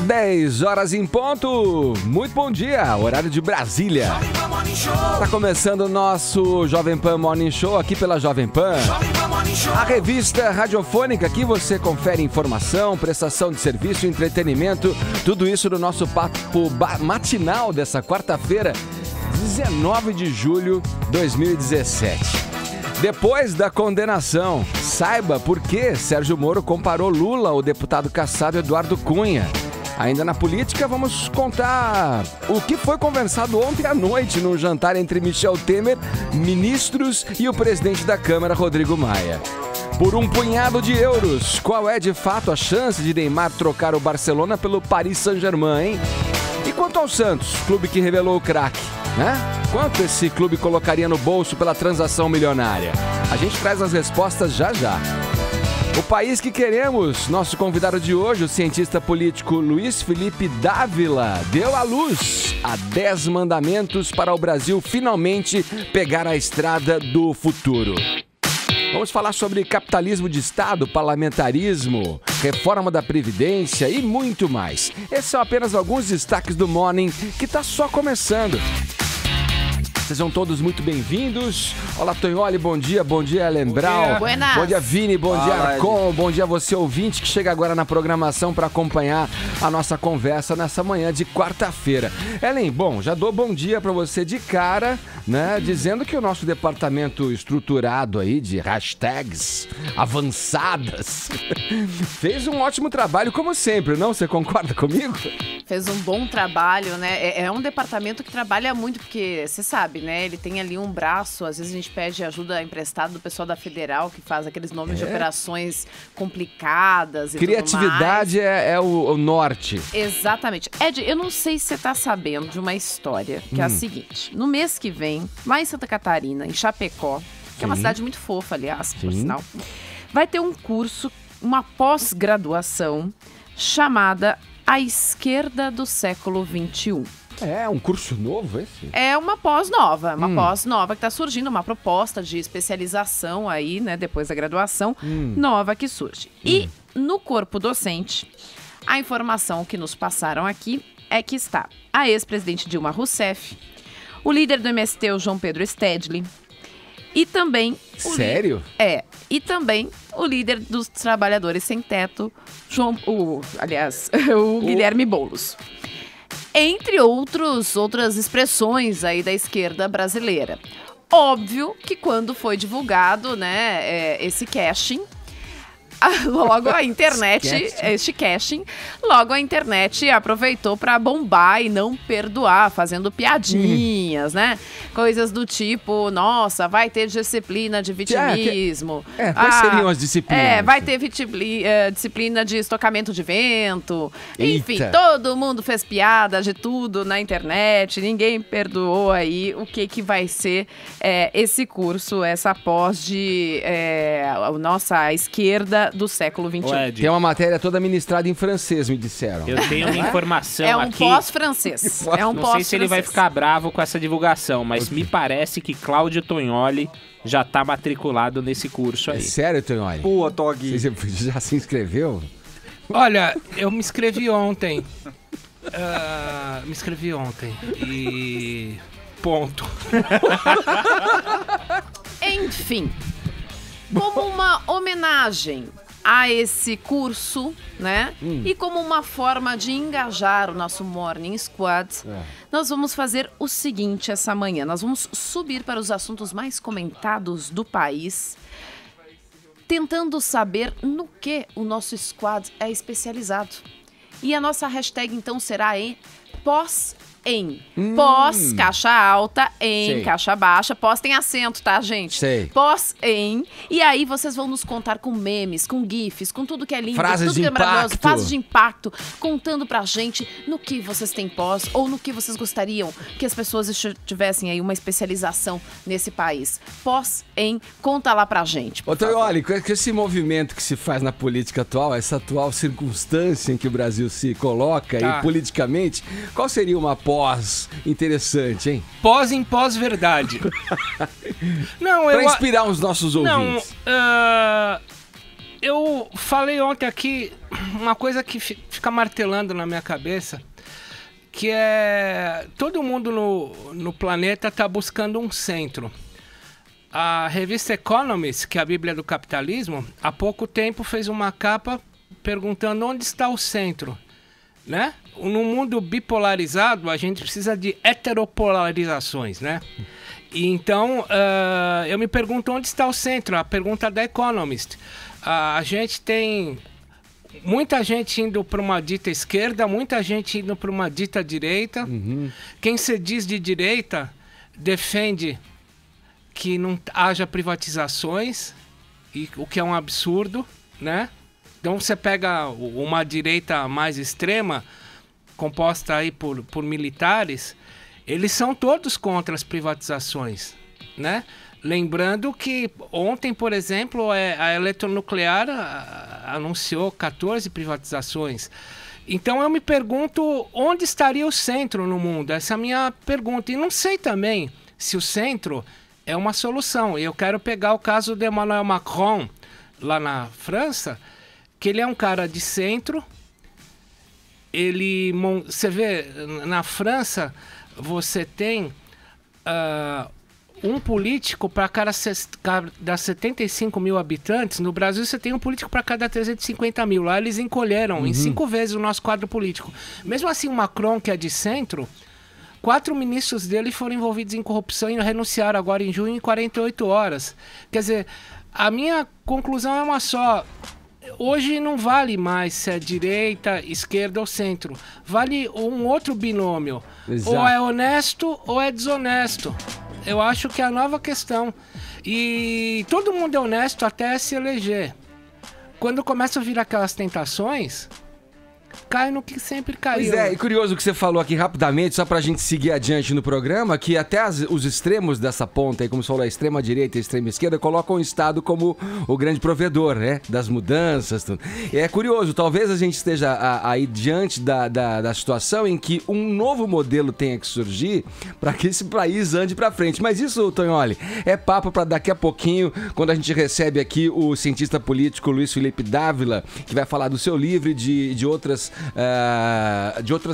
10 horas em ponto. Muito bom dia, horário de Brasília. Tá começando o nosso Jovem Pan Morning Show aqui pela Jovem Pan. A revista radiofônica aqui você confere informação, prestação de serviço, entretenimento, tudo isso no nosso papo matinal dessa quarta-feira, 19 de julho de 2017. Depois da condenação, saiba por que Sérgio Moro comparou Lula ao deputado cassado Eduardo Cunha. Ainda na política, vamos contar o que foi conversado ontem à noite num jantar entre Michel Temer, ministros e o presidente da Câmara, Rodrigo Maia. Por um punhado de euros, qual é de fato a chance de Neymar trocar o Barcelona pelo Paris Saint-Germain, hein? E quanto ao Santos, clube que revelou o craque, né? Quanto esse clube colocaria no bolso pela transação milionária? A gente traz as respostas já já. O país que queremos, nosso convidado de hoje, o cientista político Luiz Felipe Dávila, deu à luz a 10 mandamentos para o Brasil finalmente pegar a estrada do futuro. Vamos falar sobre capitalismo de Estado, parlamentarismo, reforma da Previdência e muito mais. Esses são apenas alguns destaques do Morning que está só começando. Sejam todos muito bem-vindos. Olá, Tonholi, bom dia Ellen Brau. Bom dia, Vini, bom dia, Arcon. Bom dia, você ouvinte que chega agora na programação para acompanhar a nossa conversa nessa manhã de quarta-feira. Ellen, bom, já dou bom dia para você de cara, né? Dizendo que o nosso departamento estruturado aí de hashtags avançadas fez um ótimo trabalho, como sempre, não? Você concorda comigo? Fez um bom trabalho, né? É um departamento que trabalha muito, porque você sabe, né? Ele tem ali um braço, às vezes a gente pede ajuda emprestada do pessoal da Federal, que faz aqueles nomes de operações complicadas e criatividade tudo mais. É o norte. Exatamente. Ed, eu não sei se você tá sabendo de uma história, que é a seguinte. No mês que vem, lá em Santa Catarina, em Chapecó, que é uma cidade muito fofa, aliás, por sinal, vai ter um curso, uma pós-graduação chamada A Esquerda do Século XXI. É um curso novo esse? É uma pós-nova, que está surgindo, uma proposta de especialização aí, né, depois da graduação, nova que surge. E no corpo docente, a informação que nos passaram aqui é que está a ex-presidente Dilma Rousseff, o líder do MST, o João Pedro Stedley, e também... Sério? E também o líder dos trabalhadores sem teto, o Guilherme Boulos. Entre outras expressões aí da esquerda brasileira. Óbvio que quando foi divulgado, né, esse casting, logo a internet, logo a internet aproveitou para bombar e não perdoar, fazendo piadinhas, né? Coisas do tipo, nossa, vai ter disciplina de vitimismo. Quais seriam as disciplinas? Vai ter disciplina de estocamento de vento. Eita. Enfim, todo mundo fez piada de tudo na internet, ninguém perdoou aí o que vai ser esse curso, essa pós de nossa esquerda do século XXI. Tem uma matéria toda ministrada em francês, me disseram. Eu tenho uma informação aqui. É um pós-francês. Não sei se ele vai ficar bravo com essa divulgação, mas me parece que Cláudio Tonholi já tá matriculado nesse curso aí. É sério, Tonholi? Pô, Tog. Você já se inscreveu? Olha, eu me inscrevi ontem. E... ponto. Enfim, como uma homenagem a esse curso, né? E como uma forma de engajar o nosso Morning Squad, nós vamos fazer o seguinte essa manhã. Nós vamos subir para os assuntos mais comentados do país, tentando saber no que o nosso squad é especializado. E a nossa hashtag, então, será pós, caixa alta, Sei. caixa baixa. Pós tem acento, tá, gente? Sei. Pós, E aí vocês vão nos contar com memes, com gifs, com tudo que é lindo, Frases tudo de que é maravilhoso, impacto. frases de impacto, contando pra gente no que vocês têm pós ou no que vocês gostariam que as pessoas tivessem aí uma especialização nesse país. Pós, conta lá pra gente. Ô, Tonholi, com esse movimento que se faz na política atual, essa atual circunstância em que o Brasil se coloca e politicamente, qual seria uma pós interessante, hein? Pós em pós-verdade. Não, pra inspirar os nossos ouvintes. Eu falei ontem aqui uma coisa que fica martelando na minha cabeça, que é... Todo mundo no planeta está buscando um centro. A revista Economist, que é a Bíblia do Capitalismo, há pouco tempo fez uma capa perguntando onde está o centro, né? No mundo bipolarizado, a gente precisa de heteropolarizações, né? E então, eu me pergunto onde está o centro, a pergunta da Economist. A gente tem muita gente indo para uma dita esquerda, muita gente indo para uma dita direita. Quem se diz de direita defende que não haja privatizações, o que é um absurdo, né? Então você pega uma direita mais extrema, composta aí por militares, eles são todos contra as privatizações, né? Lembrando que ontem, por exemplo, a Eletronuclear anunciou 14 privatizações. Então eu me pergunto onde estaria o centro no mundo? Essa é a minha pergunta. E não sei também se o centro é uma solução. E eu quero pegar o caso de Emmanuel Macron, lá na França, que ele é um cara de centro. Você vê, na França, você tem um político para cada 75 mil habitantes. No Brasil, você tem um político para cada 350 mil. Lá eles encolheram em 5 vezes o nosso quadro político. Mesmo assim, o Macron, que é de centro, 4 ministros dele foram envolvidos em corrupção e renunciaram agora em junho em 48 horas. Quer dizer, a minha conclusão é uma só. Hoje não vale mais se é direita, esquerda ou centro. Vale um outro binômio. Exato. Ou é honesto ou é desonesto. Eu acho que é a nova questão. E todo mundo é honesto até se eleger. Quando começa a vir aquelas tentações, cai no que sempre caiu. Pois é, e curioso o que você falou aqui rapidamente, só pra gente seguir adiante no programa, que até os extremos dessa ponta aí, como você falou, a extrema-direita e a extrema-esquerda, colocam o Estado como o grande provedor, né, das mudanças. Tudo. E é curioso, talvez a gente esteja aí diante da situação em que um novo modelo tenha que surgir para que esse país ande pra frente. Mas isso, Tonholi, é papo para daqui a pouquinho, quando a gente recebe aqui o cientista político Luiz Felipe Dávila, que vai falar do seu livro e de outros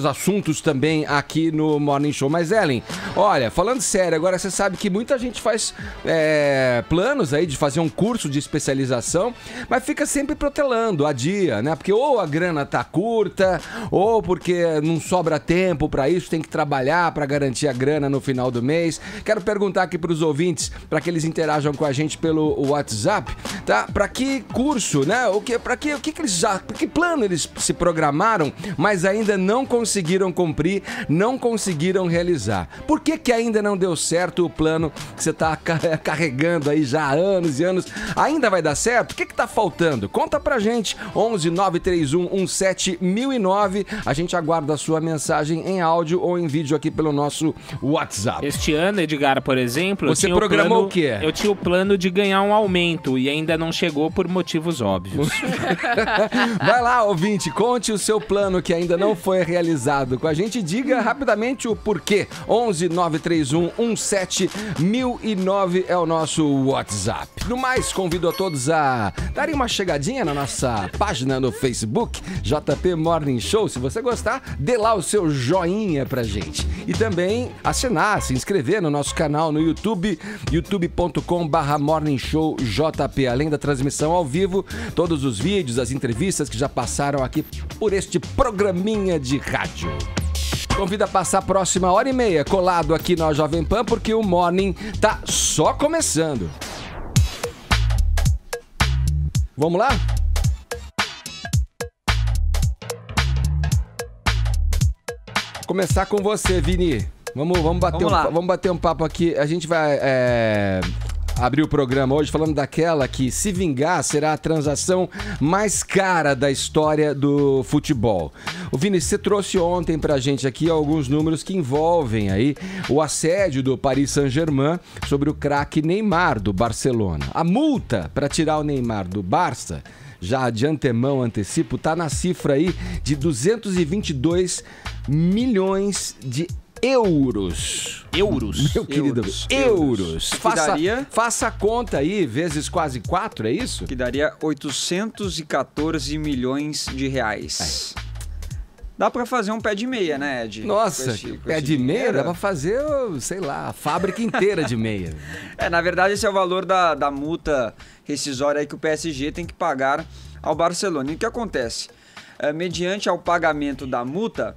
assuntos também aqui no Morning Show. Mas, Ellen, olha, falando sério, agora você sabe que muita gente faz planos aí de fazer um curso de especialização, mas fica sempre protelando, adia, né? Porque ou a grana tá curta, ou porque não sobra tempo pra isso, tem que trabalhar pra garantir a grana no final do mês. Quero perguntar aqui pros ouvintes, pra que eles interajam com a gente pelo WhatsApp, tá? Pra que curso, né? Que plano eles se programaram, mas ainda não conseguiram cumprir, não conseguiram realizar. Por que ainda não deu certo o plano que você está carregando aí já há anos e anos? Ainda vai dar certo? O que está faltando? Conta pra gente, 11 931 17 1009. A gente aguarda a sua mensagem em áudio ou em vídeo aqui pelo nosso WhatsApp. Este ano, Edgar, por exemplo, você programou o quê? Eu tinha o plano de ganhar um aumento e ainda não chegou por motivos óbvios. Vai lá, ouvinte, conte o seu plano que ainda não foi realizado com a gente. Diga rapidamente o porquê. 11 931 17 1009 é o nosso WhatsApp. No mais, convido a todos a darem uma chegadinha na nossa página no Facebook, JP Morning Show. Se você gostar, dê lá o seu joinha pra gente. E também assinar, se inscrever no nosso canal no YouTube, youtube.com/morningshowjp. Além da transmissão ao vivo, todos os vídeos, as entrevistas que já passaram aqui por este programinha de rádio. Convido a passar a próxima hora e meia colado aqui na Jovem Pan, porque o Morning tá só começando. Vamos lá? Começar com você, Vini. Vamos bater um papo aqui. A gente vai abrir o programa hoje falando daquela que, se vingar, será a transação mais cara da história do futebol. O Vini, você trouxe ontem pra gente aqui alguns números que envolvem aí o assédio do Paris Saint-Germain sobre o craque Neymar do Barcelona. A multa para tirar o Neymar do Barça, já de antemão antecipo, tá na cifra aí de 222 milhões de euros. Meu querido, euros. Faça a conta aí, vezes quase 4, é isso? Que daria 814 milhões de reais. Dá pra fazer um pé de meia, né, Ed? Nossa, pé de meia dá pra fazer, sei lá, a fábrica inteira de meia. Na verdade, esse é o valor da multa rescisória aí que o PSG tem que pagar ao Barcelona. E o que acontece? Mediante ao pagamento da multa,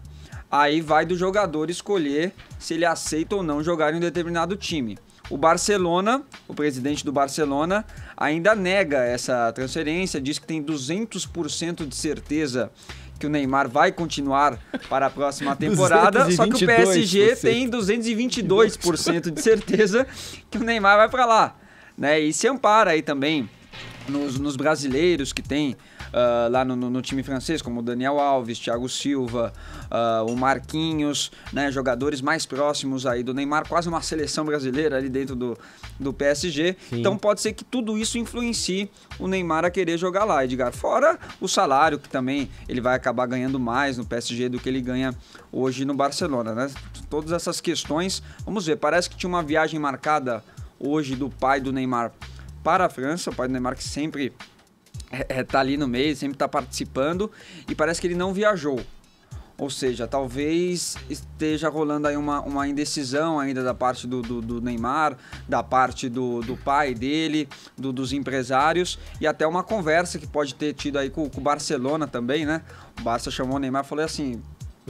aí vai do jogador escolher se ele aceita ou não jogar em um determinado time. O Barcelona, o presidente do Barcelona, ainda nega essa transferência, diz que tem 200% de certeza que o Neymar vai continuar para a próxima temporada, só que o PSG tem 222% de certeza que o Neymar vai para lá, né? E se ampara aí também nos brasileiros que tem lá no time francês, como o Daniel Alves, Thiago Silva, o Marquinhos, né, jogadores mais próximos aí do Neymar, quase uma seleção brasileira ali dentro do PSG. Sim. Então pode ser que tudo isso influencie o Neymar a querer jogar lá, Edgar. Fora o salário, que também ele vai acabar ganhando mais no PSG do que ele ganha hoje no Barcelona, né? Todas essas questões, vamos ver, parece que tinha uma viagem marcada hoje do pai do Neymar para a França, o pai do Neymar que sempre tá ali no meio, sempre tá participando, e parece que ele não viajou. Ou seja, talvez esteja rolando aí uma indecisão ainda da parte do Neymar, da parte do pai dele, dos empresários, e até uma conversa que pode ter tido aí com o Barcelona também, né? O Barça chamou o Neymar e falou assim,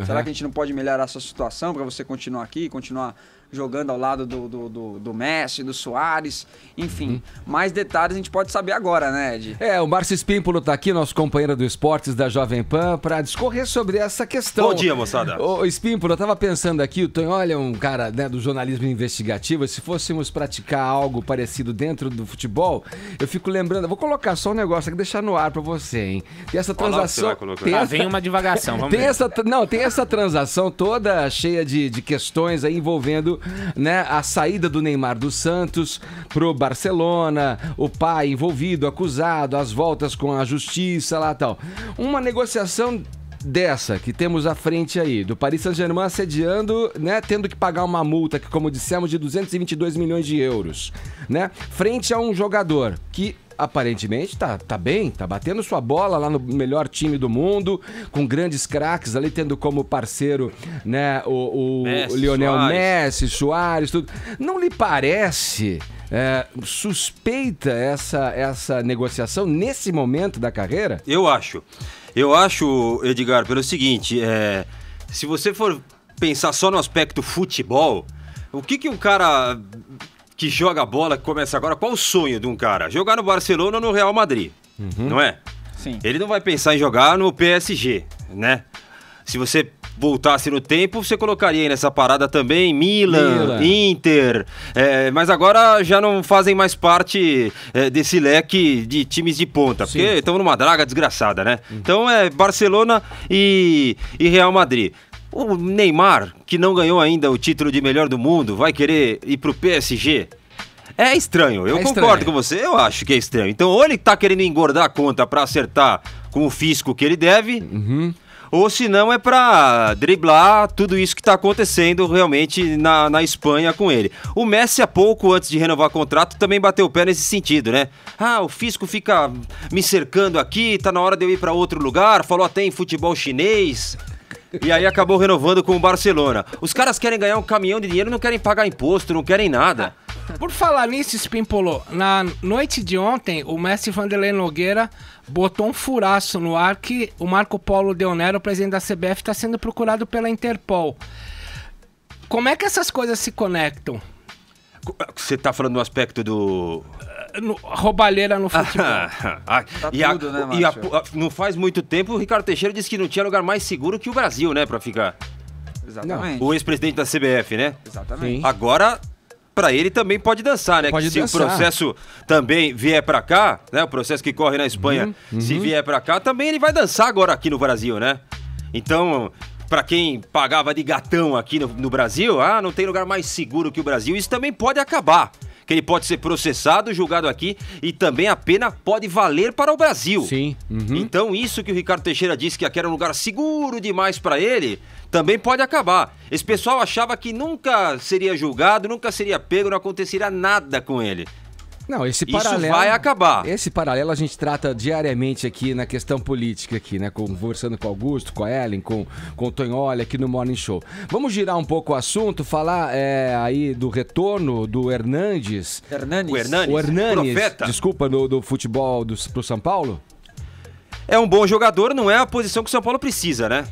será que a gente não pode melhorar essa situação para você continuar aqui, continuar jogando ao lado do Messi, do Suárez, enfim. Mais detalhes a gente pode saber agora, né, Ed? O Márcio Espímpolo tá aqui, nosso companheiro do Esportes da Jovem Pan, para discorrer sobre essa questão. Bom dia, moçada. Ô, Espímpolo, eu tava pensando aqui, o Tonholi é um cara, né, do jornalismo investigativo, se fôssemos praticar algo parecido dentro do futebol, eu fico lembrando, eu vou colocar só um negócio aqui, deixar no ar para você, hein? Tem essa transação... Vem uma divagação, vamos ver. Tem essa transação toda cheia de questões aí envolvendo, né, a saída do Neymar do Santos pro Barcelona, o pai envolvido, acusado, as voltas com a justiça lá e tal. Uma negociação dessa que temos à frente aí, do Paris Saint-Germain assediando, né, tendo que pagar uma multa que, como dissemos, de 222 milhões de euros, né, frente a um jogador que aparentemente tá bem, tá batendo sua bola lá no melhor time do mundo, com grandes craques ali, tendo como parceiro, né, o Lionel Messi, Suárez, tudo. Não lhe parece suspeita essa negociação nesse momento da carreira? Eu acho, Edgar, pelo seguinte, se você for pensar só no aspecto futebol, o que um cara que joga bola, que começa agora, qual o sonho de um cara? Jogar no Barcelona ou no Real Madrid, não é? Sim. Ele não vai pensar em jogar no PSG, né? Se você voltasse no tempo, você colocaria aí nessa parada também Milan. Inter, mas agora já não fazem mais parte desse leque de times de ponta, porque estão numa draga desgraçada, né? Então é Barcelona e Real Madrid. O Neymar, que não ganhou ainda o título de melhor do mundo, vai querer ir pro PSG? É estranho, eu concordo com você, eu acho que é estranho. Então, ou ele tá querendo engordar a conta pra acertar com o fisco que ele deve, ou se não é pra driblar tudo isso que tá acontecendo realmente na Espanha com ele. O Messi, há pouco antes de renovar o contrato, também bateu o pé nesse sentido, né? O fisco fica me cercando aqui, tá na hora de eu ir pra outro lugar, falou até em futebol chinês... E aí acabou renovando com o Barcelona. Os caras querem ganhar um caminhão de dinheiro, não querem pagar imposto, não querem nada. Por falar nisso, Espímpolo, na noite de ontem, o mestre Vanderlei Nogueira botou um furaço no ar que o Marco Polo Deonero, o presidente da CBF, está sendo procurado pela Interpol. Como é que essas coisas se conectam? Você tá falando do aspecto do... Roubalheira no futebol. Tudo, né, não faz muito tempo o Ricardo Teixeira disse que não tinha lugar mais seguro que o Brasil, né, pra ficar. Exatamente. O ex-presidente da CBF, né? Exatamente. Sim. Agora, pra ele também pode dançar, né? Pode se dançar. o processo também vier pra cá, né? O processo que corre na Espanha, se vier pra cá, também ele vai dançar agora aqui no Brasil, né? Então... Pra quem pagava de gatão aqui no Brasil, não tem lugar mais seguro que o Brasil, isso também pode acabar. Que ele pode ser processado, julgado aqui e também a pena pode valer para o Brasil. Sim. Então isso que o Ricardo Teixeira disse que aqui era um lugar seguro demais para ele, também pode acabar. Esse pessoal achava que nunca seria julgado, nunca seria pego, não aconteceria nada com ele. Não, esse Isso paralelo vai acabar. Esse paralelo a gente trata diariamente aqui na questão política aqui, né? Conversando com o Augusto, com a Ellen, com o Tonholi aqui no Morning Show. Vamos girar um pouco o assunto, falar aí do retorno do Hernanes. O Hernanes, profeta. Desculpa, do futebol pro São Paulo? É um bom jogador, não é a posição que o São Paulo precisa, né?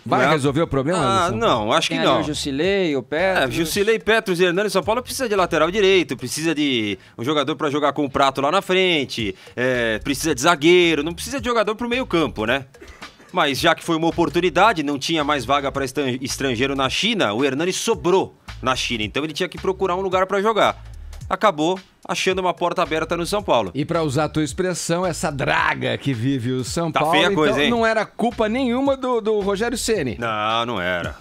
Vai resolver o problema? Não, acho que não. O Jusilei, o Petros. Jusilei, Petros e Hernanes. São Paulo precisa de lateral direito, precisa de um jogador para jogar com o Prato lá na frente, precisa de zagueiro, não precisa de jogador pro meio campo, né? Mas já que foi uma oportunidade, não tinha mais vaga para estrangeiro na China, o Hernanes sobrou na China, então ele tinha que procurar um lugar para jogar. Acabou achando uma porta aberta no São Paulo. E pra usar a tua expressão, essa draga que vive o São Paulo, feia a coisa, então hein? Não era culpa nenhuma do Rogério Ceni. Não era.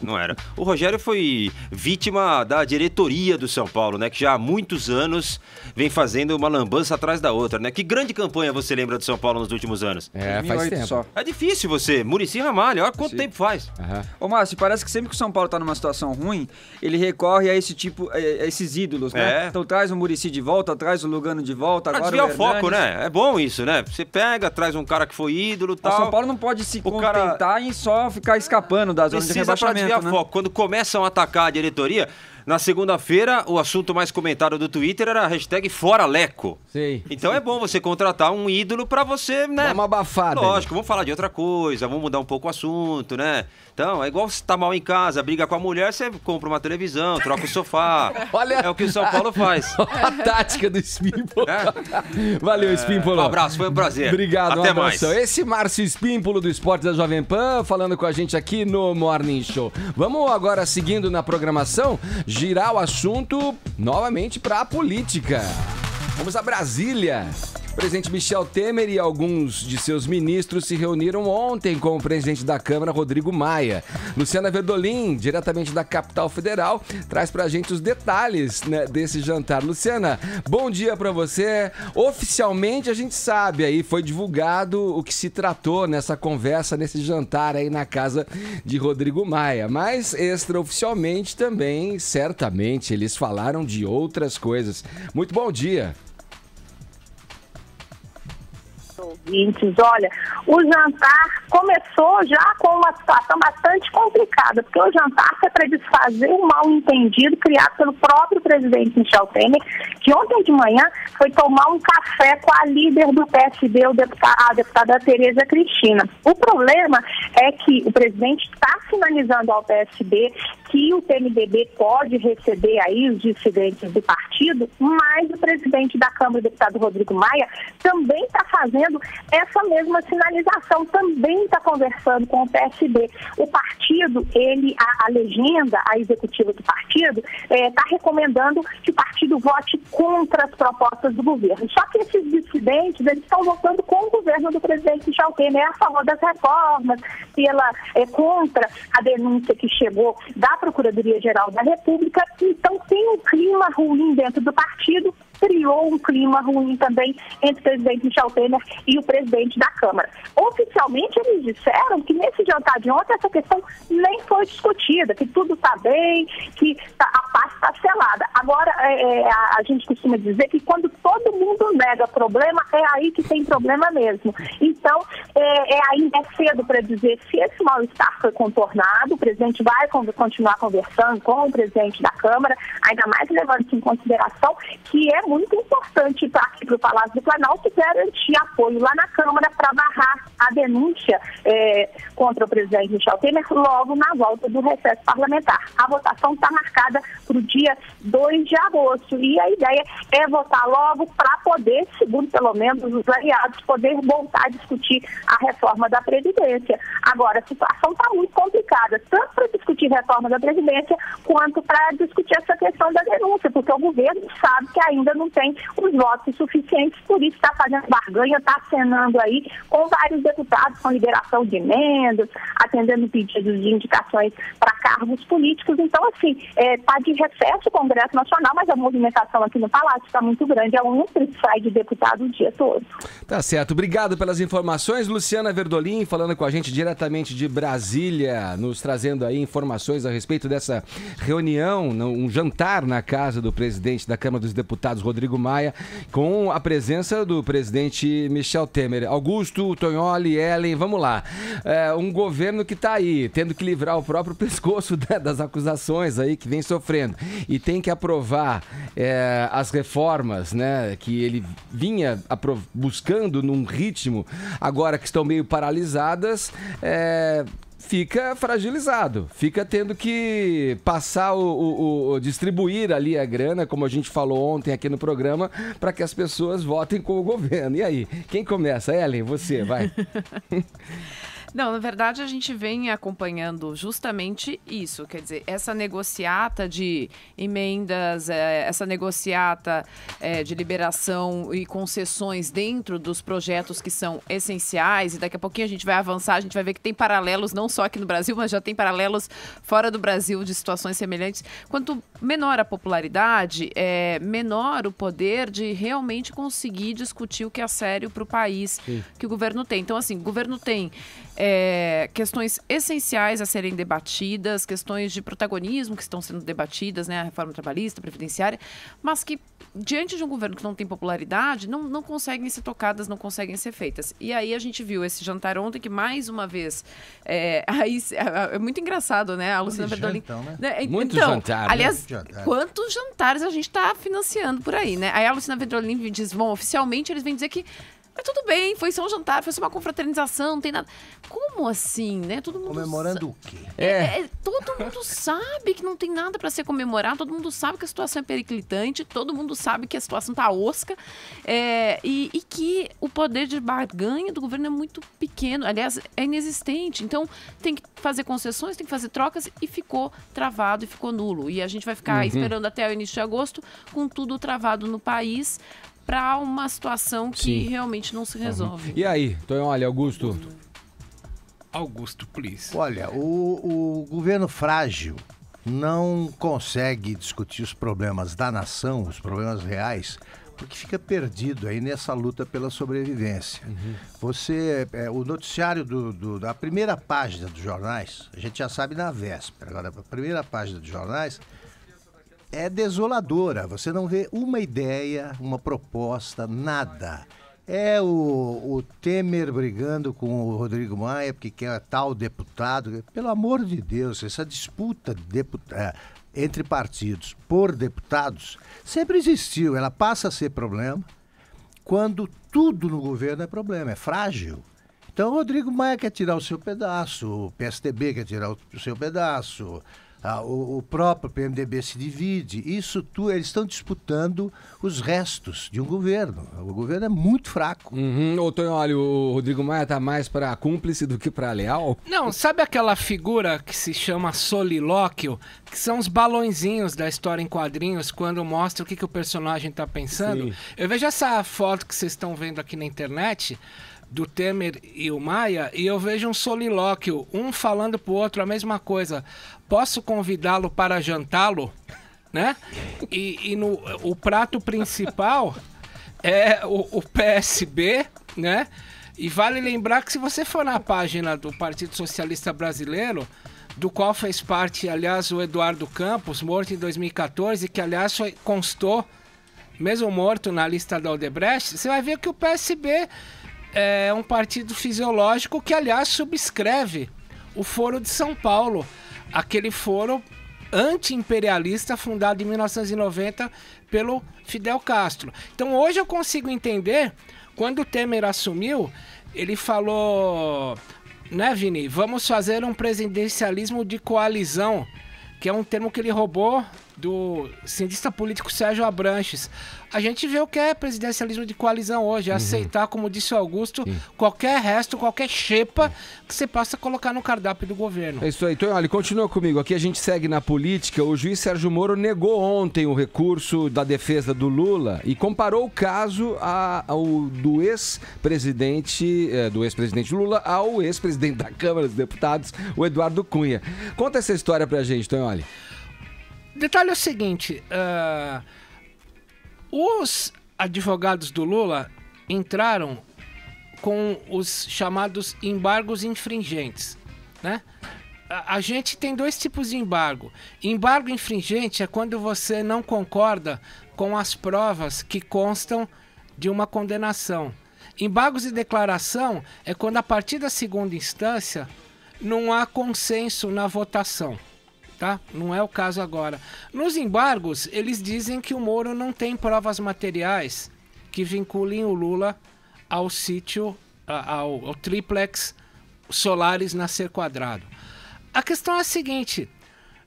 O Rogério foi vítima da diretoria do São Paulo, né? Que já há muitos anos vem fazendo uma lambança atrás da outra, né? Que grande campanha você lembra do São Paulo nos últimos anos? Faz tempo. Só. É difícil você. Muricy Ramalho, olha quanto tempo faz. Ô, Márcio, parece que sempre que o São Paulo tá numa situação ruim, ele recorre a esses ídolos, né? Então traz o Muricy de volta, traz o Lugano de volta, pra agora desviar o foco, né? É bom isso, né? Você pega, traz um cara que foi ídolo e tal. O São Paulo não pode se contentar em só ficar escapando da zona de rebaixamento, pra desviar né? foco. Quando começam a atacar a diretoria, na segunda-feira, o assunto mais comentado do Twitter era a hashtag Fora Leco. Sim. Então é bom você contratar um ídolo pra você, né? Dá uma abafada. Lógico, vamos falar de outra coisa, vamos mudar um pouco o assunto, né? Então, é igual você tá mal em casa, briga com a mulher, você compra uma televisão, troca o sofá. Olha... É o que o São Paulo faz. A tática do Espímpolo. Valeu, Espímpolo. Um abraço, foi um prazer. Obrigado, até um abraço. mais. Esse Márcio Espímpolo do Esporte da Jovem Pan, falando com a gente aqui no Morning Show. Vamos agora, seguindo na programação, girar o assunto novamente para a política. Vamos a Brasília. O presidente Michel Temer e alguns de seus ministros se reuniram ontem com o presidente da Câmara, Rodrigo Maia. Luciana Verdolim, diretamente da capital federal, traz pra gente os detalhes, né, desse jantar. Luciana, bom dia pra você. Oficialmente a gente sabe aí, foi divulgado o que se tratou nessa conversa, nesse jantar aí na casa de Rodrigo Maia. Mas extraoficialmente também, certamente, eles falaram de outras coisas. Muito bom dia. Ouvintes, olha, o jantar começou já com uma situação bastante complicada, porque o jantar foi para desfazer um mal-entendido criado pelo próprio presidente Michel Temer, que ontem de manhã foi tomar um café com a líder do PSD, a deputada Tereza Cristina. O problema é que o presidente está sinalizando ao PSD que o PMDB pode receber aí os dissidentes do partido, mas o presidente da Câmara, o deputado Rodrigo Maia, também está fazendo essa mesma sinalização, também está conversando com o PSD. O partido, a legenda, a executiva do partido, está recomendando que o partido vote contra as propostas do governo. Só que esses dissidentes, eles estão votando com o governo do presidente Michel Temer, a favor das reformas, contra a denúncia que chegou da Procuradoria-Geral da República. Então tem um clima ruim dentro do partido, criou um clima ruim também entre o presidente Michel Temer e o presidente da Câmara. Oficialmente, eles disseram que nesse jantar de ontem essa questão nem foi discutida, que tudo está bem, que a paz está selada. Agora, a gente costuma dizer que quando todo mundo nega problema, é aí que tem problema mesmo. Então, ainda é cedo para dizer se esse mal-estar foi contornado. O presidente vai continuar conversando com o presidente da Câmara, ainda mais levando em consideração que é muito importante para aqui para o Palácio do Planalto garantir apoio lá na Câmara para barrar a denúncia contra o presidente Michel Temer logo na volta do recesso parlamentar. A votação está marcada para o dia 2 de agosto e a ideia é votar logo para poder, segundo pelo menos os aliados, poder voltar a discutir a reforma da Previdência. Agora, a situação está muito complicada, tanto para discutir reforma da Previdência quanto para discutir essa questão da denúncia, porque o governo sabe que ainda não tem os votos suficientes, por isso está fazendo barganha, está acenando aí com vários deputados com liberação de emendas, a atendendo pedidos de indicações para cargos políticos. Então, assim, está de recesso o Congresso Nacional, mas a movimentação aqui no Palácio está muito grande. É um sai de deputado o dia todo. Tá certo. Obrigado pelas informações. Luciana Verdolim falando com a gente diretamente de Brasília, nos trazendo aí informações a respeito dessa reunião, um jantar na casa do presidente da Câmara dos Deputados, Rodrigo Maia, com a presença do presidente Michel Temer. Augusto, Tognoli, Ellen, vamos lá. Um governo que está aí, tendo que livrar o próprio pescoço das acusações aí que vem sofrendo e tem que aprovar as reformas, né, que ele vinha buscando num ritmo, agora que estão meio paralisadas, fica fragilizado, fica tendo que passar distribuir ali a grana, como a gente falou ontem aqui no programa, para que as pessoas votem com o governo. E aí, quem começa? Ellen, você, vai. Não, na verdade a gente vem acompanhando justamente isso, quer dizer, essa negociata de emendas, essa negociata de liberação e concessões dentro dos projetos que são essenciais, e daqui a pouquinho a gente vai avançar, a gente vai ver que tem paralelos não só aqui no Brasil, mas já tem paralelos fora do Brasil de situações semelhantes. Quanto menor a popularidade, menor o poder de realmente conseguir discutir o que é sério para o país. Sim. Que o governo tem. Então, assim, o governo tem questões essenciais a serem debatidas, questões de protagonismo que estão sendo debatidas, né, a reforma trabalhista, previdenciária, mas que, diante de um governo que não tem popularidade, não conseguem ser tocadas, não conseguem ser feitas. E aí a gente viu esse jantar ontem, que mais uma vez, é muito engraçado, né, a Luciana Verdolim. Então, né? Muito jantar, aliás, né? Quantos jantares a gente está financiando por aí, né? Aí a Luciana Verdolim diz, oficialmente eles vêm dizer que mas tudo bem, foi só um jantar, foi só uma confraternização, não tem nada. Como assim, né? Todo mundo comemorando o quê? Todo mundo sabe que não tem nada para ser comemorado, todo mundo sabe que a situação é periclitante, todo mundo sabe que a situação tá osca, e que o poder de barganha do governo é muito pequeno, aliás, é inexistente. Então, tem que fazer concessões, tem que fazer trocas, e ficou travado e ficou nulo. E a gente vai ficar esperando até o início de agosto, com tudo travado no país, para uma situação que realmente não se resolve. E aí, Tognoli, Augusto? Augusto, please. Olha, o governo frágil não consegue discutir os problemas da nação, os problemas reais, porque fica perdido aí nessa luta pela sobrevivência. O noticiário da primeira página dos jornais, a gente já sabe na véspera, agora a primeira página dos jornais é desoladora. Você não vê uma ideia, uma proposta, nada. É o Temer brigando com o Rodrigo Maia porque quer tal deputado. Pelo amor de Deus, essa disputa entre partidos por deputados sempre existiu. Ela passa a ser problema quando tudo no governo é problema, é frágil. Então o Rodrigo Maia quer tirar o seu pedaço, o PSDB quer tirar o seu pedaço, o próprio PMDB se divide. Isso tudo, eles estão disputando os restos de um governo. O governo é muito fraco. Ô, Tognoli, o Rodrigo Maia está mais para cúmplice do que para leal? Não, sabe aquela figura que se chama solilóquio, que são os balõezinhos da história em quadrinhos, quando mostra o que o personagem está pensando? Sim. Eu vejo essa foto que vocês estão vendo aqui na internet, do Temer e o Maia, e eu vejo um solilóquio, um falando pro outro a mesma coisa. Posso convidá-lo para jantá-lo? Né? E o prato principal é o PSB, né? E vale lembrar que se você for na página do Partido Socialista Brasileiro, do qual fez parte, aliás, o Eduardo Campos, morto em 2014, que, aliás, constou, mesmo morto, na lista da Odebrecht, você vai ver que o PSB é um partido fisiológico que, aliás, subscreve o Foro de São Paulo, aquele foro anti-imperialista fundado em 1990 pelo Fidel Castro. Então, hoje eu consigo entender, quando o Temer assumiu, ele falou, né, Vini, vamos fazer um presidencialismo de coalizão, que é um termo que ele roubou do cientista político Sérgio Abranches. A gente vê o que é presidencialismo de coalizão hoje, é aceitar, como disse o Augusto, qualquer resto, qualquer xepa que você possa colocar no cardápio do governo. É isso aí. Então, olha, continua comigo. Aqui a gente segue na política. O juiz Sérgio Moro negou ontem o recurso da defesa do Lula e comparou o caso do ex-presidente Lula ao ex-presidente da Câmara dos Deputados, o Eduardo Cunha. Conta essa história pra gente, Tonholi. Detalhe é o seguinte, os advogados do Lula entraram com os chamados embargos infringentes, né? A gente tem dois tipos de embargo. Embargo infringente é quando você não concorda com as provas que constam de uma condenação. Embargos de declaração é quando, a partir da segunda instância, não há consenso na votação. Tá? Não é o caso agora. Nos embargos, eles dizem que o Moro não tem provas materiais que vinculem o Lula ao sítio, ao triplex Solares Nascer Quadrado. A questão é a seguinte: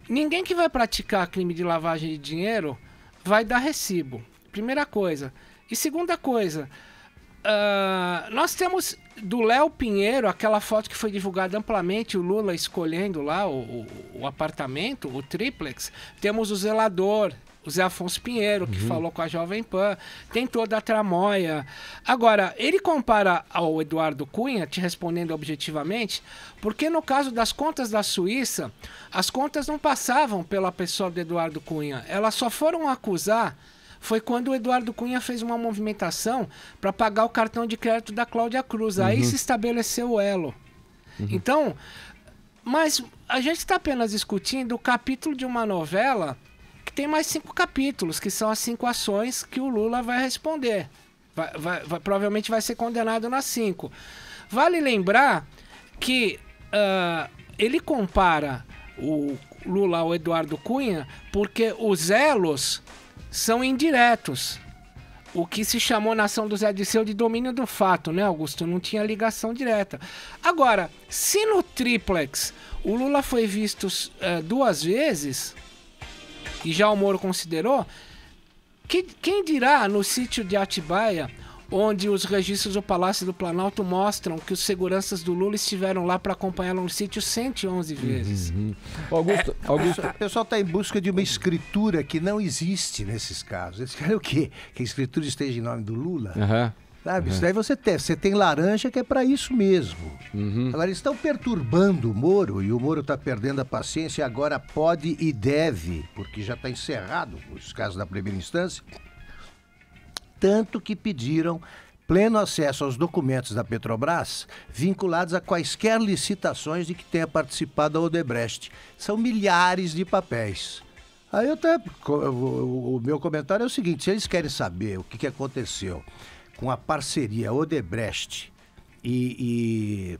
ninguém que vai praticar crime de lavagem de dinheiro vai dar recibo. Primeira coisa. E segunda coisa, nós temos do Léo Pinheiro, aquela foto que foi divulgada amplamente, o Lula escolhendo lá o apartamento, o triplex. Temos o zelador, o Zé Afonso Pinheiro, que falou com a Jovem Pan. Tem toda a tramóia. Agora, ele compara ao Eduardo Cunha, te respondendo objetivamente, porque no caso das contas da Suíça, as contas não passavam pela pessoa do Eduardo Cunha. Elas só foram acusar foi quando o Eduardo Cunha fez uma movimentação para pagar o cartão de crédito da Cláudia Cruz. Aí se estabeleceu o elo. Então, mas a gente está apenas discutindo o capítulo de uma novela que tem mais 5 capítulos, que são as 5 ações que o Lula vai responder. Provavelmente vai ser condenado nas 5. Vale lembrar que ele compara o Lula ao Eduardo Cunha porque os elos são indiretos. O que se chamou na ação do Zé Dirceu de domínio do fato, né, Augusto? Não tinha ligação direta. Agora, se no triplex o Lula foi visto 2 vezes, e já o Moro considerou, quem dirá no sítio de Atibaia, onde os registros do Palácio do Planalto mostram que os seguranças do Lula estiveram lá para acompanhá-lo no sítio 111 vezes. Augusto, O pessoal está em busca de uma escritura que não existe nesses casos. Eles querem o quê? Que a escritura esteja em nome do Lula? Sabe? Isso daí você tem laranja que é para isso mesmo. Agora, eles estão perturbando o Moro, e o Moro está perdendo a paciência e agora pode e deve, porque já está encerrado os casos da primeira instância, tanto que pediram pleno acesso aos documentos da Petrobras vinculados a quaisquer licitações de que tenha participado a Odebrecht. São milhares de papéis. Aí o meu comentário é o seguinte: se eles querem saber o que aconteceu com a parceria Odebrecht e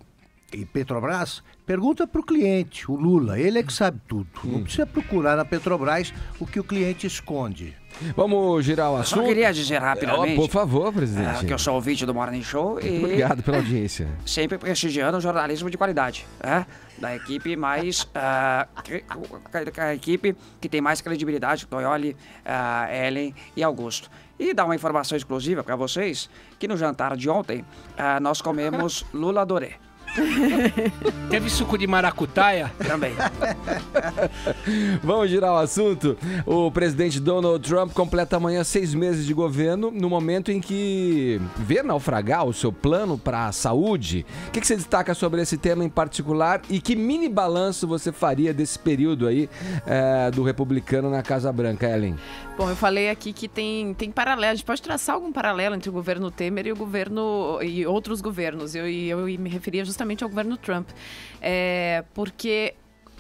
Petrobras, pergunta para o cliente, o Lula, ele é que sabe tudo. Não precisa procurar na Petrobras o que o cliente esconde. Vamos girar o assunto? Só queria dizer rapidamente... Por favor, presidente. Que eu sou ouvinte do Morning Show e... Muito obrigado pela audiência. Sempre prestigiando o jornalismo de qualidade, da equipe mais... a equipe que tem mais credibilidade, Tonholi, Ellen e Augusto. E dar uma informação exclusiva para vocês, que no jantar de ontem, nós comemos Lula Doré. Teve suco de maracutaia? Também. Vamos girar o assunto. O presidente Donald Trump completa amanhã 6 meses de governo, no momento em que vê naufragar o seu plano para a saúde. O que você destaca sobre esse tema em particular e que mini balanço você faria desse período aí do republicano na Casa Branca, Ellen? Bom, eu falei aqui que tem paralelo, a gente pode traçar algum paralelo entre o governo Temer e outros governos. Eu me referia justamente ao governo Trump, porque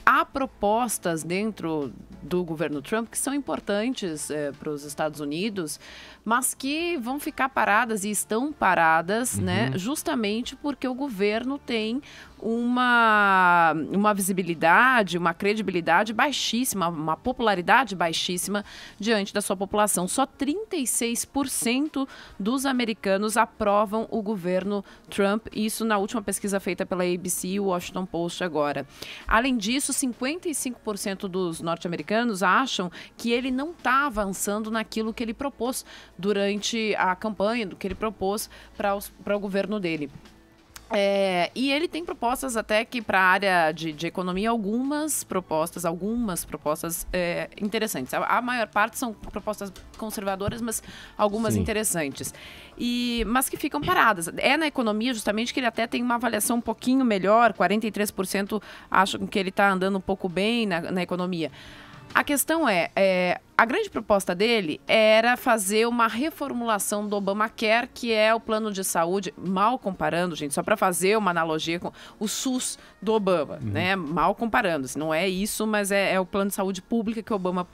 há propostas dentro do governo Trump que são importantes para os Estados Unidos, mas que vão ficar paradas e estão paradas, né, justamente porque o governo tem uma visibilidade, uma credibilidade baixíssima, uma popularidade baixíssima diante da sua população. Só 36% dos americanos aprovam o governo Trump, isso na última pesquisa feita pela ABC e o Washington Post agora. Além disso, 55% dos norte-americanos acham que ele não está avançando naquilo que ele propôs durante a campanha, do que ele propôs para o governo dele. E ele tem propostas até que para a área de economia, algumas propostas interessantes. A maior parte são propostas conservadoras, mas algumas interessantes. Mas que ficam paradas. É na economia justamente que ele até tem uma avaliação um pouquinho melhor, 43% acham que ele está andando um pouco bem na economia. A questão a grande proposta dele era fazer uma reformulação do Obamacare, que é o plano de saúde, mal comparando, gente, só para fazer uma analogia com o SUS do Obama, né? Mal comparando, não é isso, mas é o plano de saúde pública que o Obama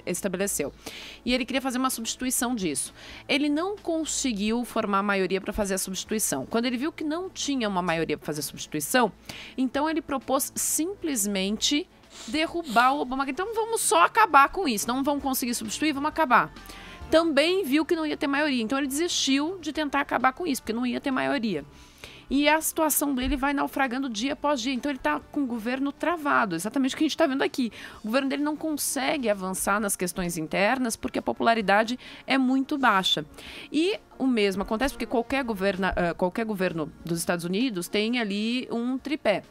estabeleceu. E ele queria fazer uma substituição disso. Ele não conseguiu formar maioria para fazer a substituição. Quando ele viu que não tinha uma maioria para fazer a substituição, então ele propôs simplesmente derrubar o Obamacare. Então vamos só acabar com isso. Não vamos conseguir substituir, vamos acabar. Também viu que não ia ter maioria. Então ele desistiu de tentar acabar com isso, porque não ia ter maioria. E a situação dele vai naufragando dia após dia. Então ele está com o governo travado, exatamente o que a gente está vendo aqui. O governo dele não consegue avançar nas questões internas porque a popularidade é muito baixa. E o mesmo acontece porque qualquer governo dos Estados Unidos tem ali um tripé,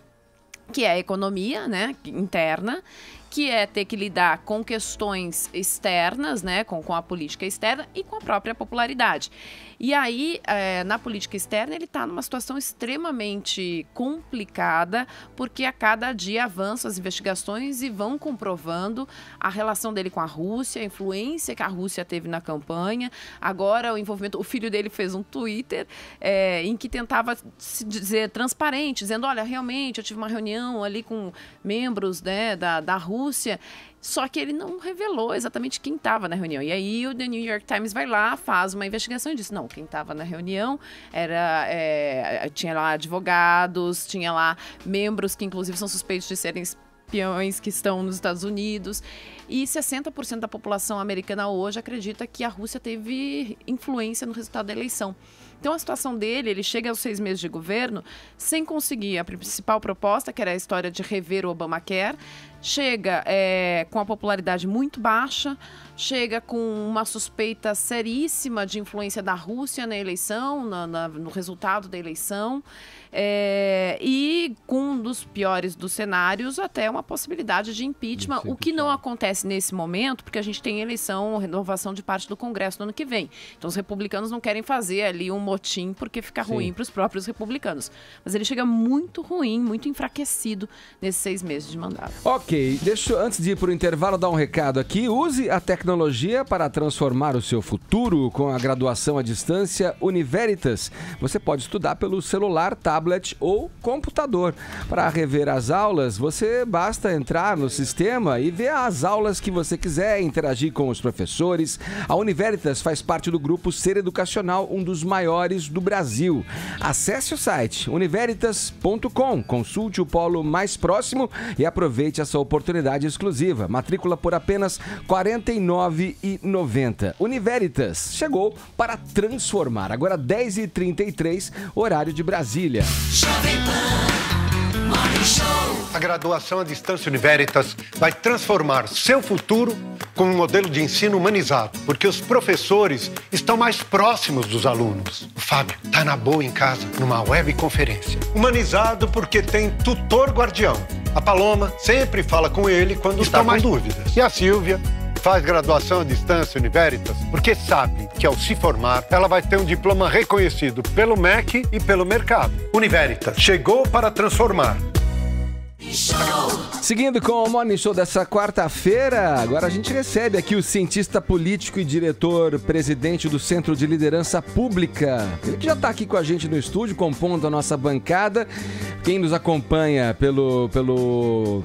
que é a economia, né, interna, que é ter que lidar com questões externas, né, com a política externa e com a própria popularidade. E aí, na política externa, ele está numa situação extremamente complicada, porque a cada dia avançam as investigações e vão comprovando a relação dele com a Rússia, a influência que a Rússia teve na campanha. Agora, o envolvimento... O filho dele fez um Twitter em que tentava se dizer transparente, dizendo, olha, realmente, eu tive uma reunião ali com membros, né, da Rússia, só que ele não revelou exatamente quem estava na reunião. E aí o The New York Times vai lá, faz uma investigação e diz, não, quem estava na reunião tinha lá advogados, tinha lá membros que inclusive são suspeitos de serem espiões que estão nos Estados Unidos. E 60% da população americana hoje acredita que a Rússia teve influência no resultado da eleição. Então, a situação dele, ele chega aos 6 meses de governo sem conseguir a principal proposta, que era a história de rever o Obamacare, chega com a popularidade muito baixa, chega com uma suspeita seríssima de influência da Rússia na eleição, no resultado da eleição, e com um dos piores dos cenários, até uma possibilidade de impeachment, o que não acontece nesse momento, porque a gente tem eleição, renovação de parte do Congresso no ano que vem. Então, os republicanos não querem fazer ali um motim, porque fica ruim para os próprios republicanos. Mas ele chega muito ruim, muito enfraquecido nesses 6 meses de mandato. Ok, antes de ir para o intervalo, dar um recado aqui. Use a tecnologia para transformar o seu futuro com a graduação à distância Univeritas. Você pode estudar pelo celular, tablet ou computador. Para rever as aulas, você basta entrar no sistema e ver as aulas que você quiser, interagir com os professores. A Univeritas faz parte do grupo Ser Educacional, um dos maiores do Brasil. Acesse o site univeritas.com, consulte o polo mais próximo e aproveite essa oportunidade exclusiva. Matrícula por apenas R$ 49,90. Univeritas chegou para transformar. Agora 10h33, horário de Brasília. A graduação à distância Univeritas vai transformar seu futuro com um modelo de ensino humanizado, porque os professores estão mais próximos dos alunos. O Fábio tá na boa em casa, numa webconferência. Humanizado porque tem tutor guardião. A Paloma sempre fala com ele quando está com dúvidas. E a Silvia faz graduação à distância Univeritas porque sabe que ao se formar, ela vai ter um diploma reconhecido pelo MEC e pelo mercado. Univeritas chegou para transformar. Seguindo com o Morning Show dessa quarta-feira, agora a gente recebe aqui o cientista político e diretor-presidente do Centro de Liderança Pública. Ele que já está aqui com a gente no estúdio, compondo a nossa bancada. Quem nos acompanha pelo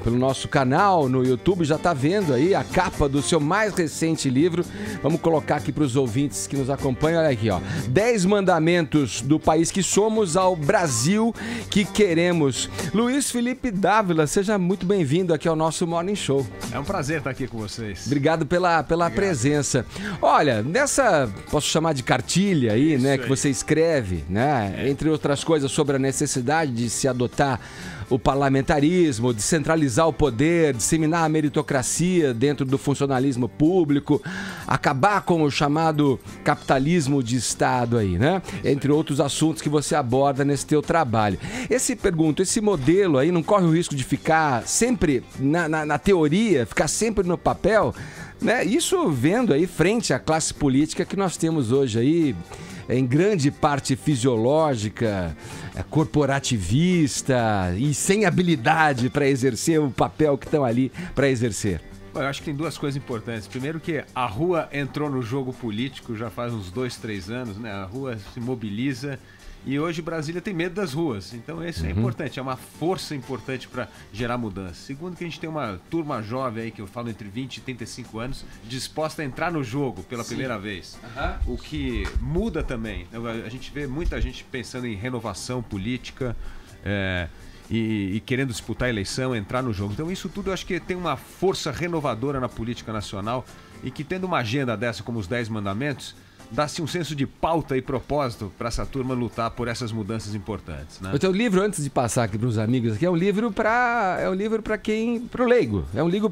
nosso canal no YouTube já está vendo aí a capa do seu mais recente livro. Vamos colocar aqui para os ouvintes que nos acompanham. Olha aqui, ó. 10 mandamentos do país que somos ao Brasil que queremos. Luiz Felipe Dávila, seja muito bem-vindo aqui ao nosso Morning Show. É um prazer estar aqui com vocês. Obrigado pela presença. Olha, nessa, posso chamar de cartilha aí, né, que você escreve, né, entre outras coisas sobre a necessidade de se adotar o parlamentarismo, de centralizar o poder, disseminar a meritocracia dentro do funcionalismo público, acabar com o chamado capitalismo de Estado aí, né? Entre outros assuntos que você aborda nesse teu trabalho. Esse modelo aí não corre o risco de ficar sempre na teoria, ficar sempre no papel, né? Isso vendo aí frente à classe política que nós temos hoje aí, em grande parte fisiológica, corporativista e sem habilidade para exercer o papel que estão ali para exercer. Eu acho que tem duas coisas importantes. Primeiro que a rua entrou no jogo político já faz uns 2, 3 anos, né? A rua se mobiliza e hoje Brasília tem medo das ruas. Então isso é importante, é uma força importante para gerar mudança. Segundo que a gente tem uma turma jovem aí, que eu falo entre 20 e 35 anos, disposta a entrar no jogo pela primeira vez. O que muda também. A gente vê muita gente pensando em renovação política, e querendo disputar a eleição, entrar no jogo. Então isso tudo eu acho que tem uma força renovadora na política nacional e que tendo uma agenda dessa como os 10 mandamentos, dá-se um senso de pauta e propósito para essa turma lutar por essas mudanças importantes, né? O teu livro, antes de passar aqui para os amigos, aqui, é um livro para o leigo. É um livro